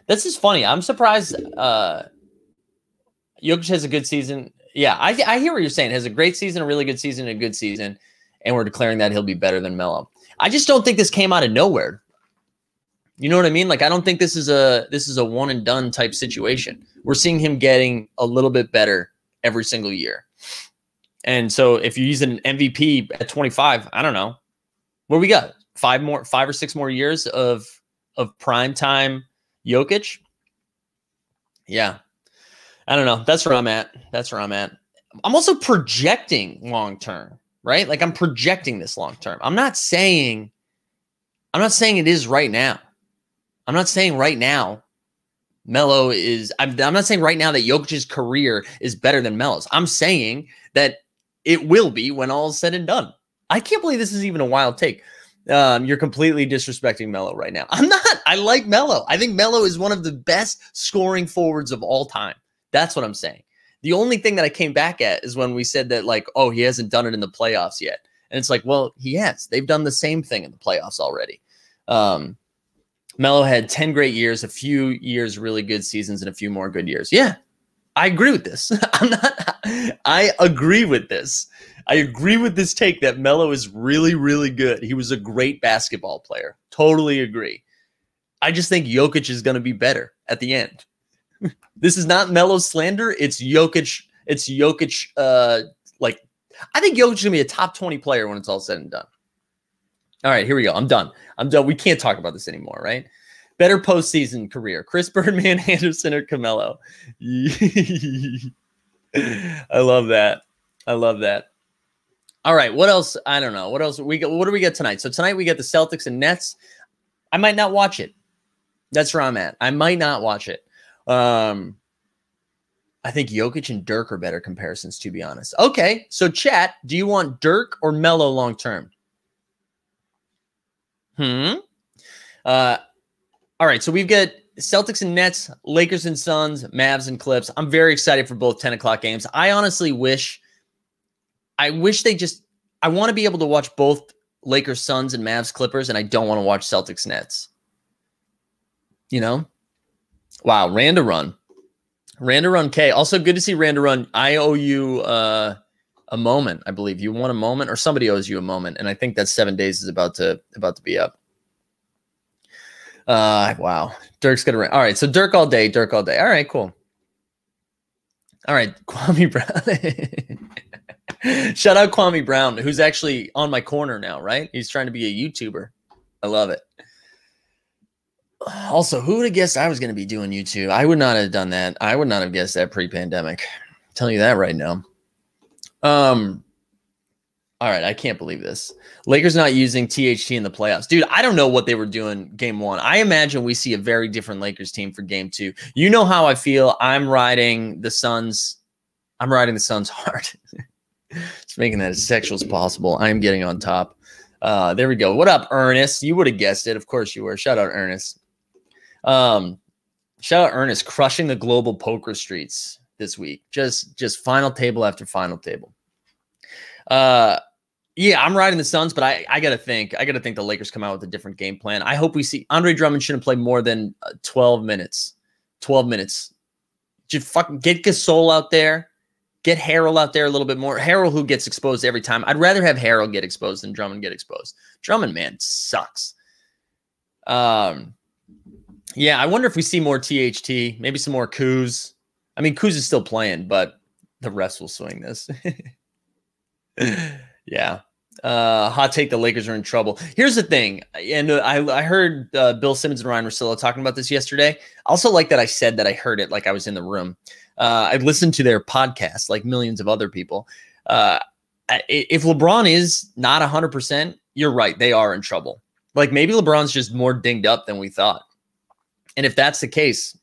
A: This is funny. I'm surprised Jokic has a good season. Yeah, I hear what you're saying. Has a great season, a really good season, a good season, and we're declaring that he'll be better than Melo. I just don't think this came out of nowhere. You know what I mean? Like, I don't think this is a one and done type situation. We're seeing him getting a little bit better every single year. And so if you use an MVP at 25, I don't know. What we got? 5 or 6 more years of prime time Jokic? Yeah. I don't know. That's where I'm at. I'm also projecting long term, right? Like, I'm projecting this long term. I'm not saying it is right now. I'm not saying right now Melo is, I'm not saying right now that Jokic's career is better than Melo's. I'm saying that it will be when all is said and done. I can't believe this is even a wild take. You're completely disrespecting Melo right now. I'm not. I like Melo. I think Melo is one of the best scoring forwards of all time. That's what I'm saying. The only thing that I came back at is when we said that, like, oh, he hasn't done it in the playoffs yet. And it's like, well, he has. They've done the same thing in the playoffs already. Melo had 10 great years, a few years really good seasons, and a few more good years. Yeah, I agree with this. I agree with this. I agree with this take that Melo is really, really good. He was a great basketball player. Totally agree. I just think Jokic is going to be better at the end. This is not Melo slander. It's Jokic. It's Jokic, like, I think Jokic's gonna be a top 20 player when it's all said and done. All right, here we go. I'm done. We can't talk about this anymore, right? Better postseason career: Chris Birdman, Anderson, or Carmelo? I love that. I love that. All right, what else? I don't know. What else we got? What do we get tonight? So tonight we get the Celtics and Nets. I might not watch it. That's where I'm at. I might not watch it. I think Jokic and Dirk are better comparisons, to be honest. Okay, so chat, do you want Dirk or Melo long term? All right, so we've got Celtics and Nets, Lakers and Suns, Mavs and Clips. I'm very excited for both 10 o'clock games. I honestly wish they just – I want to be able to watch both Lakers, Suns, and Mavs, Clippers, and I don't want to watch Celtics, Nets. You know? Wow, Randa Run. Randa Run K. Also good to see Randa Run. I owe you a moment, I believe. You won a moment, or somebody owes you a moment, and I think that 7 days is about to be up. Wow. Dirk's gonna run. All right, so Dirk all day, Dirk all day. All right, cool. All right, Kwame Brown. Shout out Kwame Brown, who's actually on my corner now, right? He's trying to be a YouTuber. I love it. Also, who would have guessed I was going to be doing YouTube? I would not have done that. I would not have guessed that pre-pandemic. I'm telling you that right now. All right, I can't believe this. Lakers not using THT in the playoffs. Dude, I don't know what they were doing game one. I imagine we see a very different Lakers team for game two. You know how I feel. I'm riding the Suns. I'm riding the Suns hard. Just making that as sexual as possible. I'm getting on top. There we go. What up, Ernest? You would have guessed it. Of course you were. Shout out, Ernest. Shout out, Ernest, crushing the global poker streets this week. Just final table after final table. Yeah, I'm riding the Suns, but I gotta think the Lakers come out with a different game plan. I hope we see Andre Drummond shouldn't play more than 12 minutes. 12 minutes. Just fucking get Gasol out there. Get Harrell out there a little bit more. Harrell, who gets exposed every time. I'd rather have Harrell get exposed than Drummond get exposed. Drummond, man, sucks. Yeah, I wonder if we see more THT, maybe some more Kuz. I mean, Kuz is still playing, but the refs will swing this. Yeah. Hot take, the Lakers are in trouble. Here's the thing, and I heard Bill Simmons and Ryan Russillo talking about this yesterday. I also like that I said that I heard it like I was in the room. I listened to their podcast like millions of other people. If LeBron is not 100%, you're right. They are in trouble. Like maybe LeBron's just more dinged up than we thought. And if that's the case,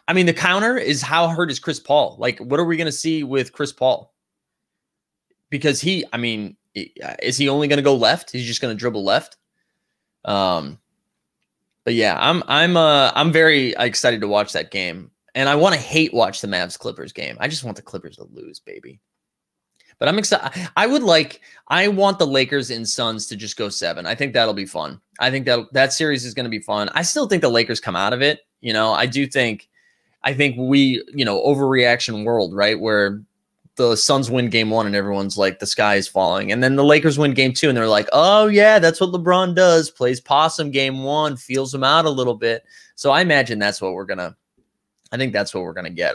A: I mean, the counter is how hurt is Chris Paul? Like, what are we going to see with Chris Paul? Because I mean, is he only going to go left? He's just going to dribble left. But yeah, I'm very excited to watch that game. And I want to hate watch the Mavs Clippers game. I just want the Clippers to lose, baby. But I'm excited. I want the Lakers and Suns to just go 7. I think that'll be fun. I think that series is going to be fun. I still think the Lakers come out of it. You know, I think we, overreaction world, right? Where the Suns win game 1 and everyone's like, the sky is falling. And then the Lakers win game 2 and they're like, oh yeah, that's what LeBron does. Plays possum game 1, feels them out a little bit. So I imagine that's what we're going to get.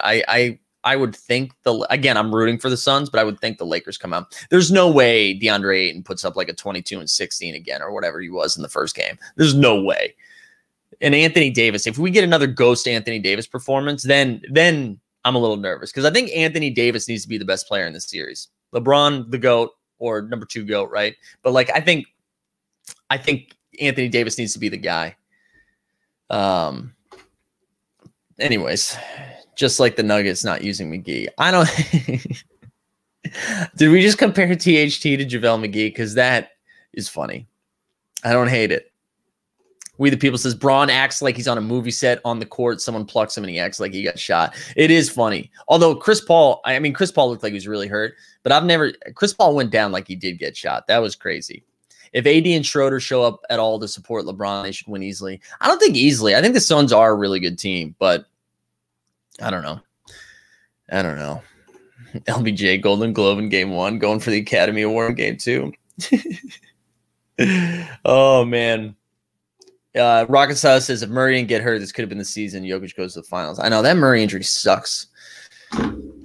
A: I would think again, I'm rooting for the Suns, but I would think the Lakers come out. There's no way DeAndre Ayton puts up like a 22 and 16 again, or whatever he was in the first game. There's no way. And Anthony Davis, if we get another ghost Anthony Davis performance, then I'm a little nervous because I think Anthony Davis needs to be the best player in this series. LeBron, the GOAT, or number 2 GOAT, right? But like, I think Anthony Davis needs to be the guy. Anyways, just like the Nuggets not using McGee. I don't. Did we just compare THT to JaVale McGee? Because that is funny. I don't hate it. We the People says Braun acts like he's on a movie set on the court. Someone plucks him and he acts like he got shot. It is funny. Although Chris Paul looked like he was really hurt, but Chris Paul went down like he did get shot. That was crazy. If AD and Schroeder show up at all to support LeBron, they should win easily. I don't think easily. I think the Suns are a really good team, but I don't know. LBJ Golden Globe in game 1, going for the Academy Award in game 2. Oh man. Rocket Style says if Murray didn't get hurt, this could have been the season. Jokic goes to the finals. I know that Murray injury sucks.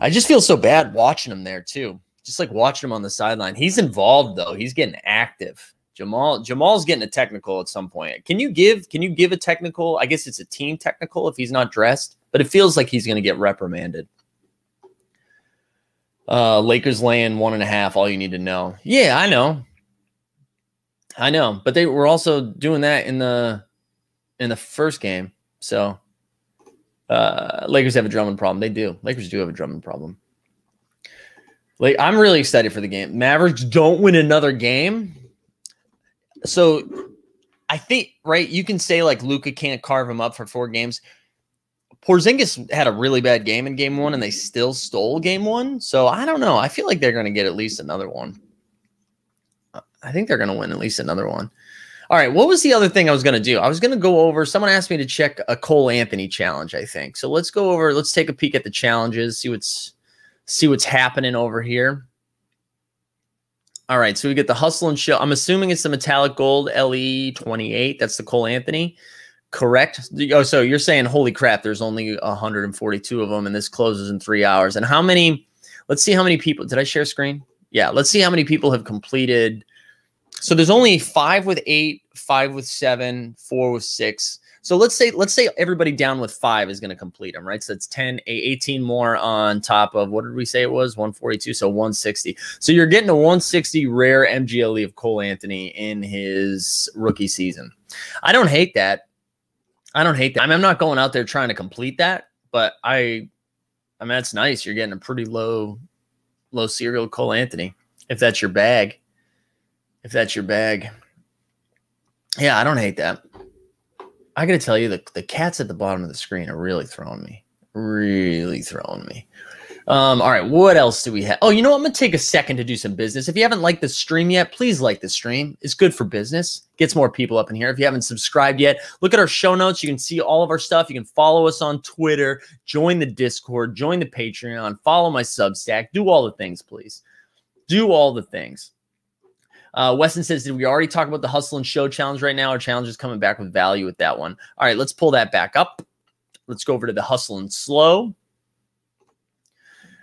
A: I just feel so bad watching him there too. Just like watching him on the sideline. He's involved though. He's getting active. Jamal's getting a technical at some point. Can you give a technical? I guess it's a team technical if he's not dressed, but it feels like he's going to get reprimanded. Lakers laying 1.5. All you need to know. Yeah, I know, but they were also doing that in the first game. So Lakers have a Drummond problem. They do. Lakers do have a Drummond problem. Like, I'm really excited for the game. Mavericks don't win another game. So I think, right, you can say like Luka can't carve him up for 4 games. Porzingis had a really bad game in game 1 and they still stole game 1. So I don't know. I feel like they're going to get at least another one. I think they're going to win at least another one. All right. What was the other thing I was going to do? I was going to go over, someone asked me to check a Cole Anthony challenge, I think. So let's go over, let's take a peek at the challenges, see what's happening over here. All right, so we get the hustle and show. I'm assuming it's the metallic gold LE 28. That's the Cole Anthony. Correct? Oh, so you're saying, holy crap, there's only 142 of them, and this closes in 3 hours. And how many, let's see how many people, did I share screen? Yeah, let's see how many people have completed. So there's only 5 with 8, 5 with 7, 4 with 6. So let's say everybody down with 5 is going to complete them, right? So it's 10, 18 more on top of, what did we say it was? 142, so 160. So you're getting a 160 rare MGLE of Cole Anthony in his rookie season. I don't hate that. I mean, I'm not going out there trying to complete that, but I mean, that's nice. You're getting a pretty low serial Cole Anthony, if that's your bag. Yeah, I don't hate that. I got to tell you, the cats at the bottom of the screen are really throwing me. All right, what else do we have? Oh, you know what? I'm going to take a second to do some business. If you haven't liked the stream yet, please like the stream. It's good for business. Gets more people up in here. If you haven't subscribed yet, look at our show notes. You can see all of our stuff. You can follow us on Twitter, join the Discord, join the Patreon, follow my Substack. Do all the things, please. Do all the things. Weston says, did we already talk about the hustle and show challenge right now? Our challenge is coming back with value with that one. All right, let's pull that back up. Let's go over to the hustle and slow.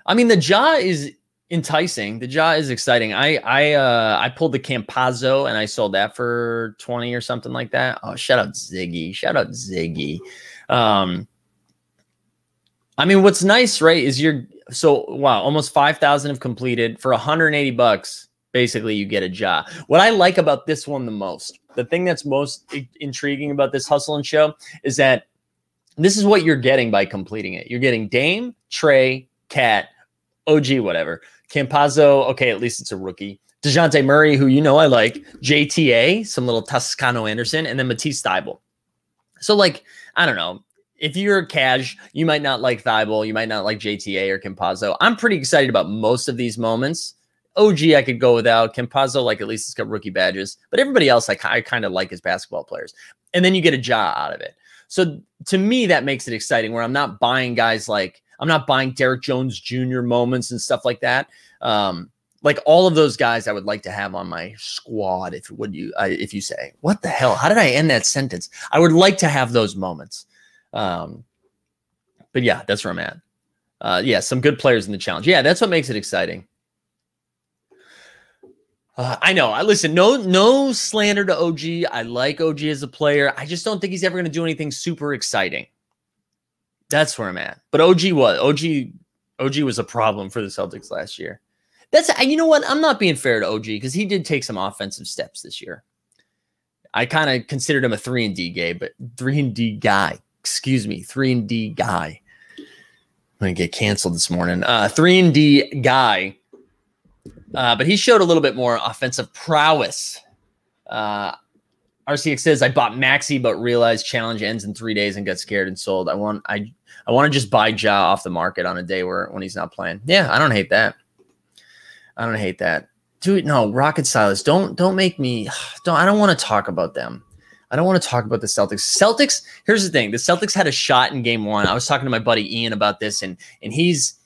A: I mean, the jaw is enticing. The jaw is exciting. I pulled the Campazzo and I sold that for 20 or something like that. Oh, shout out Ziggy. I mean, what's nice, right, is wow, almost 5,000 have completed for $180. Basically, you get a jaw. What I like about this one the most, the thing that's most intriguing about this hustle and show is that this is what you're getting by completing it. You're getting Dame, Trey, Cat, OG, whatever. Campazzo, okay, at least it's a rookie. DeJounte Murray, who you know I like. JTA, some little Toscano Anderson, and then Matisse Thybulle. So, like, I don't know. If you're a cash, you might not like Thybulle. You might not like JTA or Campazzo. I'm pretty excited about most of these moments. OG, I could go without. Campazzo, like, at least it's got rookie badges. But everybody else, I kind of like as basketball players. And then you get a jaw out of it. So to me, that makes it exciting, where I'm not buying guys like, I'm not buying Derrick Jones Jr. moments and stuff like that. Like all of those guys I would like to have on my squad. If you say, what the hell? How did I end that sentence? I would like to have those moments. But yeah, that's where I'm at. Yeah, some good players in the challenge. Yeah, that's what makes it exciting. I know. Listen, no slander to OG. I like OG as a player. I just don't think he's ever going to do anything super exciting. That's where I'm at. But OG was a problem for the Celtics last year. You know what? I'm not being fair to OG because he did take some offensive steps this year. I kind of considered him a 3-and-D guy. Excuse me, 3-and-D guy. I'm going to get canceled this morning. 3-and-D guy. But he showed a little bit more offensive prowess. RCX says, I bought Maxi, but realized challenge ends in 3 days and got scared and sold. I want to just buy Ja off the market on a day when he's not playing. Yeah, I don't hate that. Dude, no, Rocket Silas, don't make me, I don't want to talk about them. I don't want to talk about the Celtics. Here's the thing. The Celtics had a shot in game 1. I was talking to my buddy Ian about this, and he's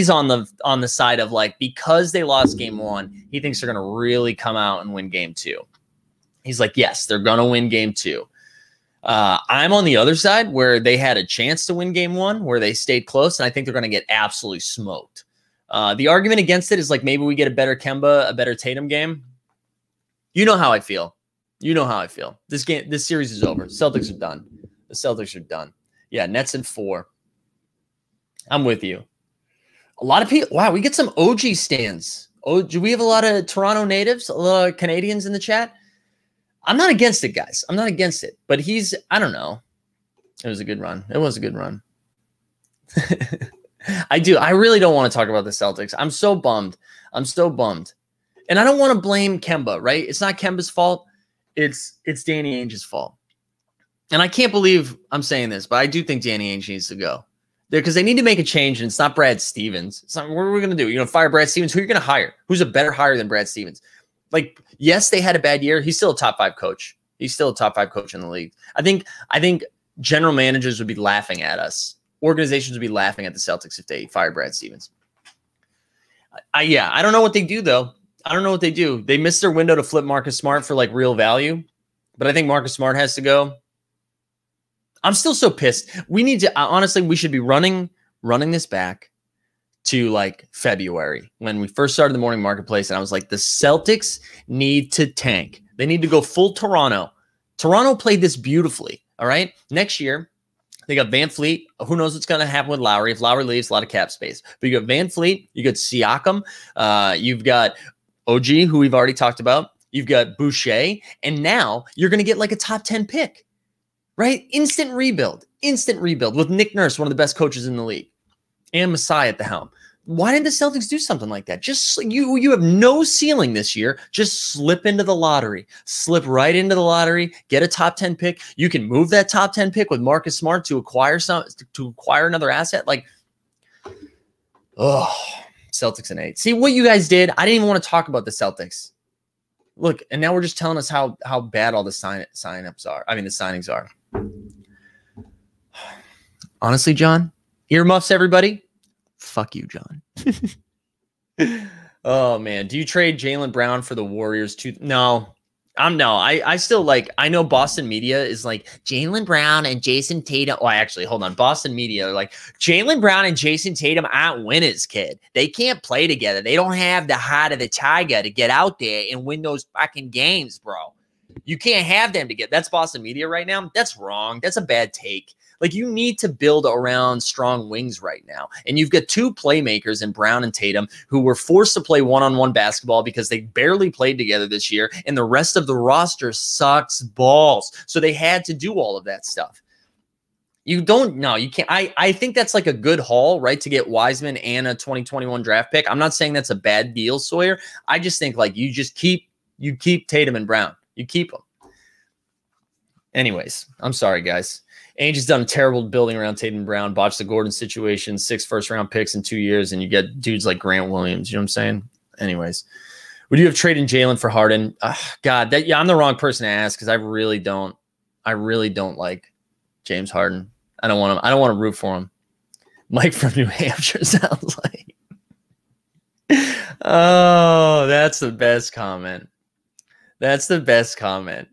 A: on the side of, like, because they lost game 1, he thinks they're going to really come out and win game 2. He's like, yes, they're going to win game 2. I'm on the other side where they had a chance to win game 1, where they stayed close, and I think they're going to get absolutely smoked. The argument against it is like maybe we get a better Kemba, a better Tatum game. You know how I feel. You know how I feel. This series is over. Celtics are done. The Celtics are done. Yeah, Nets in 4. I'm with you. A lot of people. Wow, we get some OG stands. Oh, do we have a lot of Toronto natives, a lot of Canadians in the chat? I'm not against it, guys. I'm not against it. But I don't know. It was a good run. It was a good run. I really don't want to talk about the Celtics. I'm so bummed. I'm so bummed. And I don't want to blame Kemba, right? It's not Kemba's fault. It's Danny Ainge's fault. And I can't believe I'm saying this, but I do think Danny Ainge needs to go. Because they need to make a change, and it's not Brad Stevens. It's not, what are we going to do? Fire Brad Stevens? Who are you going to hire? Who's a better hire than Brad Stevens? Like, yes, they had a bad year. He's still a top 5 coach. He's still a top 5 coach in the league. I think general managers would be laughing at us. Organizations would be laughing at the Celtics if they fired Brad Stevens. I don't know what they do, though. I don't know what they do. They missed their window to flip Marcus Smart for, like, real value. But I think Marcus Smart has to go. I'm still so pissed. We need to, honestly, we should be running this back to like February when we first started the morning marketplace. And I was like, the Celtics need to tank. They need to go full Toronto. Toronto played this beautifully. All right. Next year, they got Van Fleet. Who knows what's going to happen with Lowry? If Lowry leaves, a lot of cap space. But you got Van Fleet. You got Siakam. You've got OG, who we've already talked about. You've got Boucher. And now you're going to get like a top 10 pick. Right? Instant rebuild with Nick Nurse, one of the best coaches in the league, and Masai at the helm. Why didn't the Celtics do something like that? Just you have no ceiling this year. Just slip into the lottery, slip right into the lottery, get a top 10 pick. You can move that top 10 pick with Marcus Smart to acquire another asset. Like, Celtics in 8. See what you guys did. I didn't even want to talk about the Celtics. Look, and now we're just telling us how bad all the signups are. I mean, the signings are. Honestly, John, earmuffs, everybody. Fuck you, John. Oh man, do you trade Jaylen Brown for the Warriors too? No, I still like. I know Boston media is like Jaylen Brown and Jason Tatum. Oh, actually, hold on. Boston media are like Jaylen Brown and Jason Tatum aren't winners, kid. They can't play together. They don't have the heart of the tiger to get out there and win those fucking games, bro. You can't have them together. That's Boston media right now. That's wrong. That's a bad take. Like, you need to build around strong wings right now. And you've got 2 playmakers in Brown and Tatum who were forced to play one-on-one basketball because they barely played together this year, and the rest of the roster sucks balls. So they had to do all of that stuff. You can't. I think that's like a good haul, right, to get Wiseman and a 2021 draft pick. I'm not saying that's a bad deal, Sawyer. I just think, like, you keep Tatum and Brown. You keep them. Anyways, I'm sorry, guys. Ainge has done a terrible building around Tatum and Brown, botched the Gordon situation, 6 first-round picks in 2 years, and you get dudes like Grant Williams. You know what I'm saying? Anyways, would you have traded Jaylen for Harden? God, I'm the wrong person to ask because I really don't like James Harden. I don't want him. I don't want to root for him. Mike from New Hampshire sounds like. Oh, that's the best comment. That's the best comment.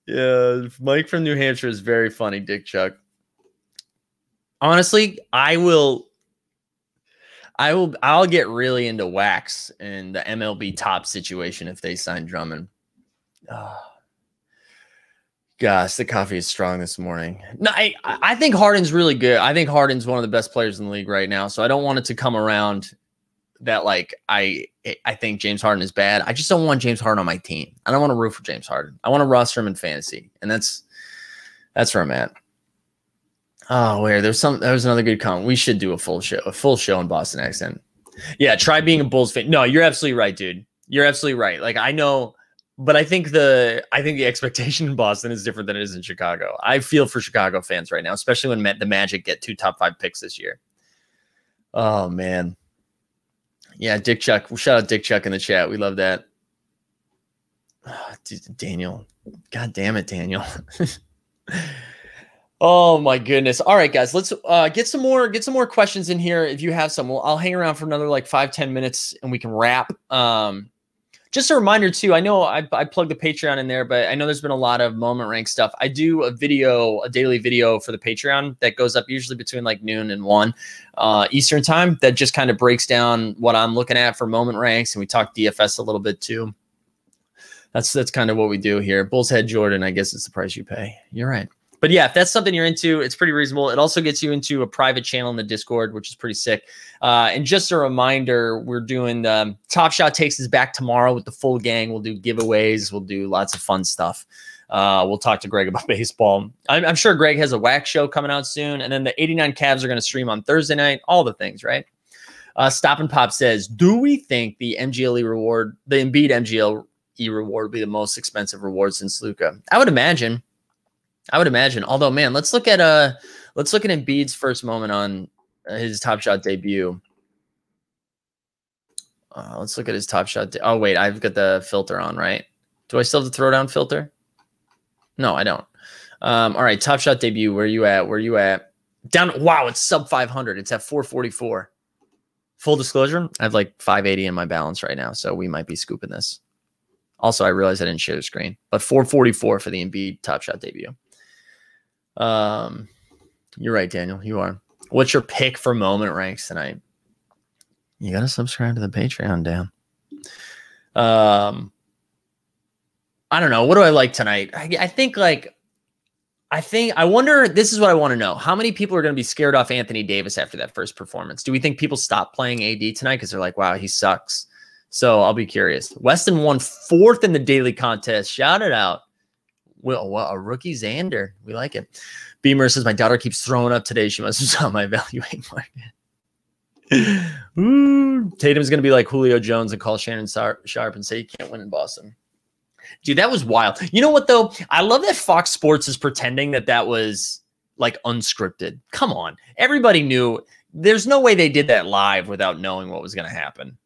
A: Yeah, Mike from New Hampshire is very funny, Dick Chuck. Honestly, I'll get really into Wax and the MLB top situation if they sign Drummond. Oh, gosh, the coffee is strong this morning. No, I think Harden's really good. I think Harden's one of the best players in the league right now. So I don't want it to come around that like I think James Harden is bad. I just don't want James Harden on my team. I don't want to root for James Harden. I want to roster him in fantasy, and that's where I'm at. Oh, where there's another good comment. We should do a full show in Boston accent. Yeah, try being a Bulls fan. No, you're absolutely right, dude. You're absolutely right. Like, I know, but I think the expectation in Boston is different than it is in Chicago. I feel for Chicago fans right now, especially when the Magic get 2 top 5 picks this year. Oh man. Yeah, Dick Chuck. Shout out Dick Chuck in the chat. We love that. Oh, Daniel. God damn it, Daniel. Oh my goodness. All right, guys. Let's get some more questions in here if you have some. I'll hang around for another like 5-10 minutes and we can wrap. just a reminder too, I know I plugged the Patreon in there, but I know there's been a lot of moment rank stuff. I do a daily video for the Patreon that goes up usually between like noon and 1 Eastern time that just kind of breaks down what I'm looking at for moment ranks. And we talk DFS a little bit too. That's kind of what we do here. Bulls head Jordan, I guess it's the price you pay. You're right. But yeah, if that's something you're into, it's pretty reasonable. It also gets you into a private channel in the Discord, which is pretty sick. And just a reminder, we're doing Top Shot takes us back tomorrow with the full gang. We'll do giveaways. We'll do lots of fun stuff. We'll talk to Greg about baseball. I'm sure Greg has a wax show coming out soon. And then the 89 Cavs are going to stream on Thursday night. All the things, right? Stop and Pop says, do we think the Embiid MGLE reward will be the most expensive reward since Luka? I would imagine. Although, man, let's look at Embiid's first moment on his Top Shot debut. Let's look at his Top Shot. Oh wait, I've got the filter on, right? Do I still have the throwdown filter? No, I don't. All right, Top Shot debut. Where you at? Down. Wow, it's sub 500. It's at 444. Full disclosure, I have like 580 in my balance right now, so we might be scooping this. Also, I realized I didn't share the screen, but 444 for the Embiid Top Shot debut. You're right, Daniel. You are. What's your pick for moment ranks tonight? You gotta subscribe to the Patreon, Dan. I don't know. What do I like tonight? I wonder, this is what I want to know. How many people are going to be scared off Anthony Davis after that first performance? Do we think people stop playing AD tonight because they're like, wow, he sucks? So I'll be curious. Weston won 4th in the daily contest. Shout it out. Well, a rookie Xander. We like it. Beamer says, my daughter keeps throwing up today. She must have saw my evaluating market. Ooh, Tatum's going to be like Julio Jones and call Shannon Sharp and say he can't win in Boston. Dude, that was wild. You know what, though? I love that Fox Sports is pretending that was like unscripted. Come on. Everybody knew. There's no way they did that live without knowing what was going to happen.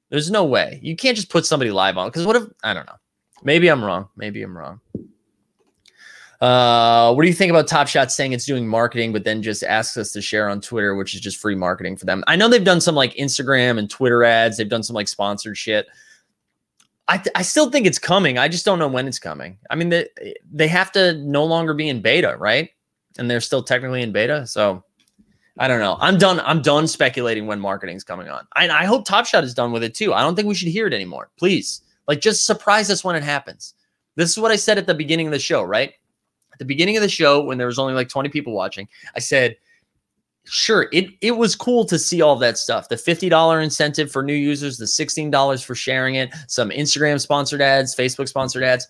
A: There's no way. You can't just put somebody live on. Because what if, I don't know. Maybe I'm wrong. What do you think about Top Shot saying it's doing marketing, but then just asks us to share on Twitter, which is just free marketing for them? I know they've done some like Instagram and Twitter ads. They've done some like sponsored shit. I still think it's coming. I just don't know when it's coming. I mean, they have to no longer be in beta, right? And they're still technically in beta. So I don't know. I'm done speculating when marketing's coming on. I hope Top Shot is done with it too. I don't think we should hear it anymore. Please, like, just surprise us when it happens. This is what I said at the beginning of the show, right? At the beginning of the show, when there was only like 20 people watching, I said, sure, it was cool to see all that stuff. The $50 incentive for new users, the $16 for sharing it, some Instagram sponsored ads, Facebook sponsored ads.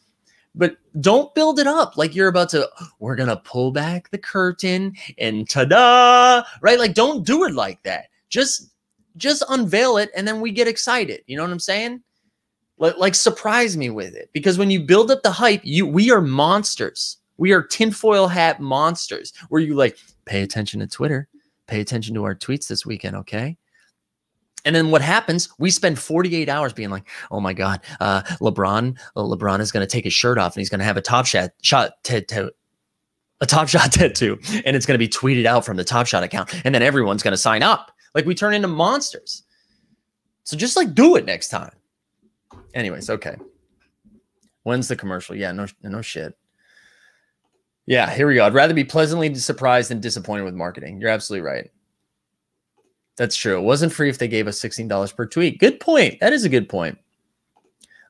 A: But don't build it up like you're about to, we're going to pull back the curtain and ta-da, right? Like, don't do it like that. Just unveil it and then we get excited. You know what I'm saying? Like surprise me with it. Because when you build up the hype, we are monsters. We are tinfoil hat monsters where you like, pay attention to Twitter. Pay attention to our tweets this weekend, okay? And then what happens? We spend 48 hours being like, "Oh my God, LeBron is going to take his shirt off and he's going to have a Top Shot tattoo, and it's going to be tweeted out from the Top Shot account, and then everyone's going to sign up." Like, we turn into monsters. So just like do it next time. Anyways, okay. When's the commercial? Yeah, no shit. Yeah, here we go. I'd rather be pleasantly surprised than disappointed with marketing. You're absolutely right. That's true. It wasn't free if they gave us $16 per tweet. Good point. That is a good point.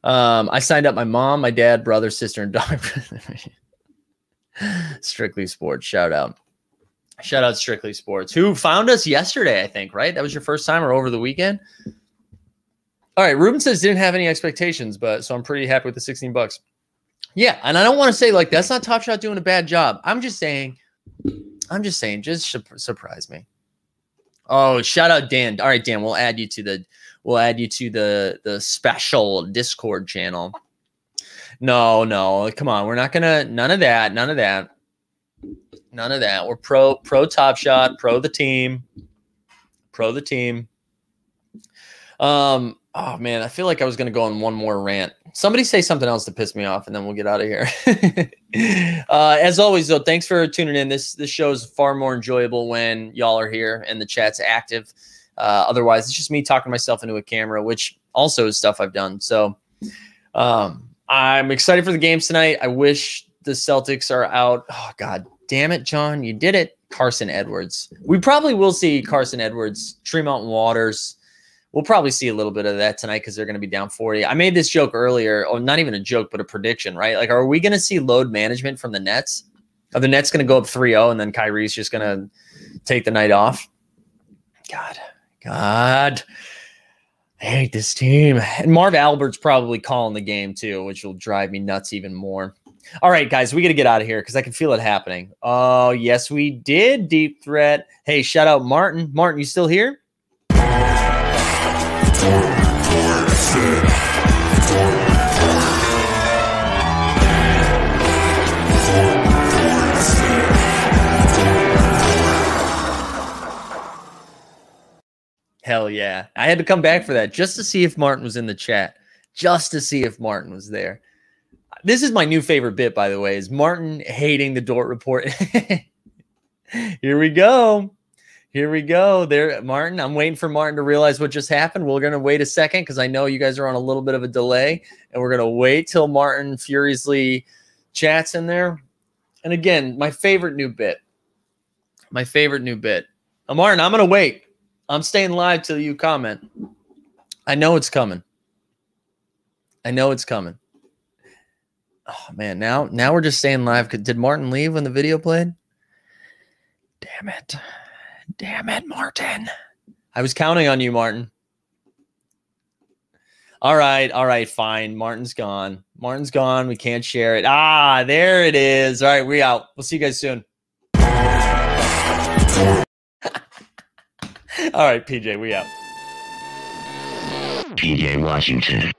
A: I signed up my mom, my dad, brother, sister, and dog. Strictly Sports. Shout out. Shout out Strictly Sports, who found us yesterday, I think, right? That was your first time or over the weekend? All right. Ruben says didn't have any expectations, so I'm pretty happy with the $16. Yeah, and I don't want to say like that's not Top Shot doing a bad job. I'm just saying, just surprise me. Oh, shout out Dan. All right, Dan, we'll add you to the special Discord channel. No, come on, we're not gonna none of that. We're pro Top Shot, pro the team. Oh man, I feel like I was gonna go on one more rant. Somebody say something else to piss me off, and then we'll get out of here. As always, though, thanks for tuning in. This show is far more enjoyable when y'all are here and the chat's active. Otherwise, it's just me talking myself into a camera, which also is stuff I've done. So I'm excited for the games tonight. I wish the Celtics are out. Oh, God damn it, John. You did it. Carson Edwards. We probably will see Carson Edwards, Tremont Waters. We'll probably see a little bit of that tonight because they're going to be down 40. I made this joke earlier, or not even a joke, but a prediction, right? Like, are we going to see load management from the Nets? Are the Nets going to go up 3-0 and then Kyrie's just going to take the night off? God. I hate this team. And Marv Albert's probably calling the game too, which will drive me nuts even more. All right, guys, we got to get out of here because I can feel it happening. Oh, yes, we did. Deep threat. Hey, shout out Martin. Martin, you still here? Hell yeah. I had to come back for that just to see if Martin was in the chat, just to see if Martin was there. This is my new favorite bit, by the way, is Martin hating the Dort Report. Here we go. Here we go. There, Martin. I'm waiting for Martin to realize what just happened. We're going to wait a second because I know you guys are on a little bit of a delay, and we're going to wait till Martin furiously chats in there. And again, my favorite new bit. Martin, I'm going to wait. I'm staying live till you comment. I know it's coming. Oh, man. Now we're just staying live. Did Martin leave when the video played? Damn it, Martin. I was counting on you, Martin. All right, fine. Martin's gone. We can't share it. Ah, there it is. All right, we out. We'll see you guys soon. All right, PJ, we out.
B: PJ Washington.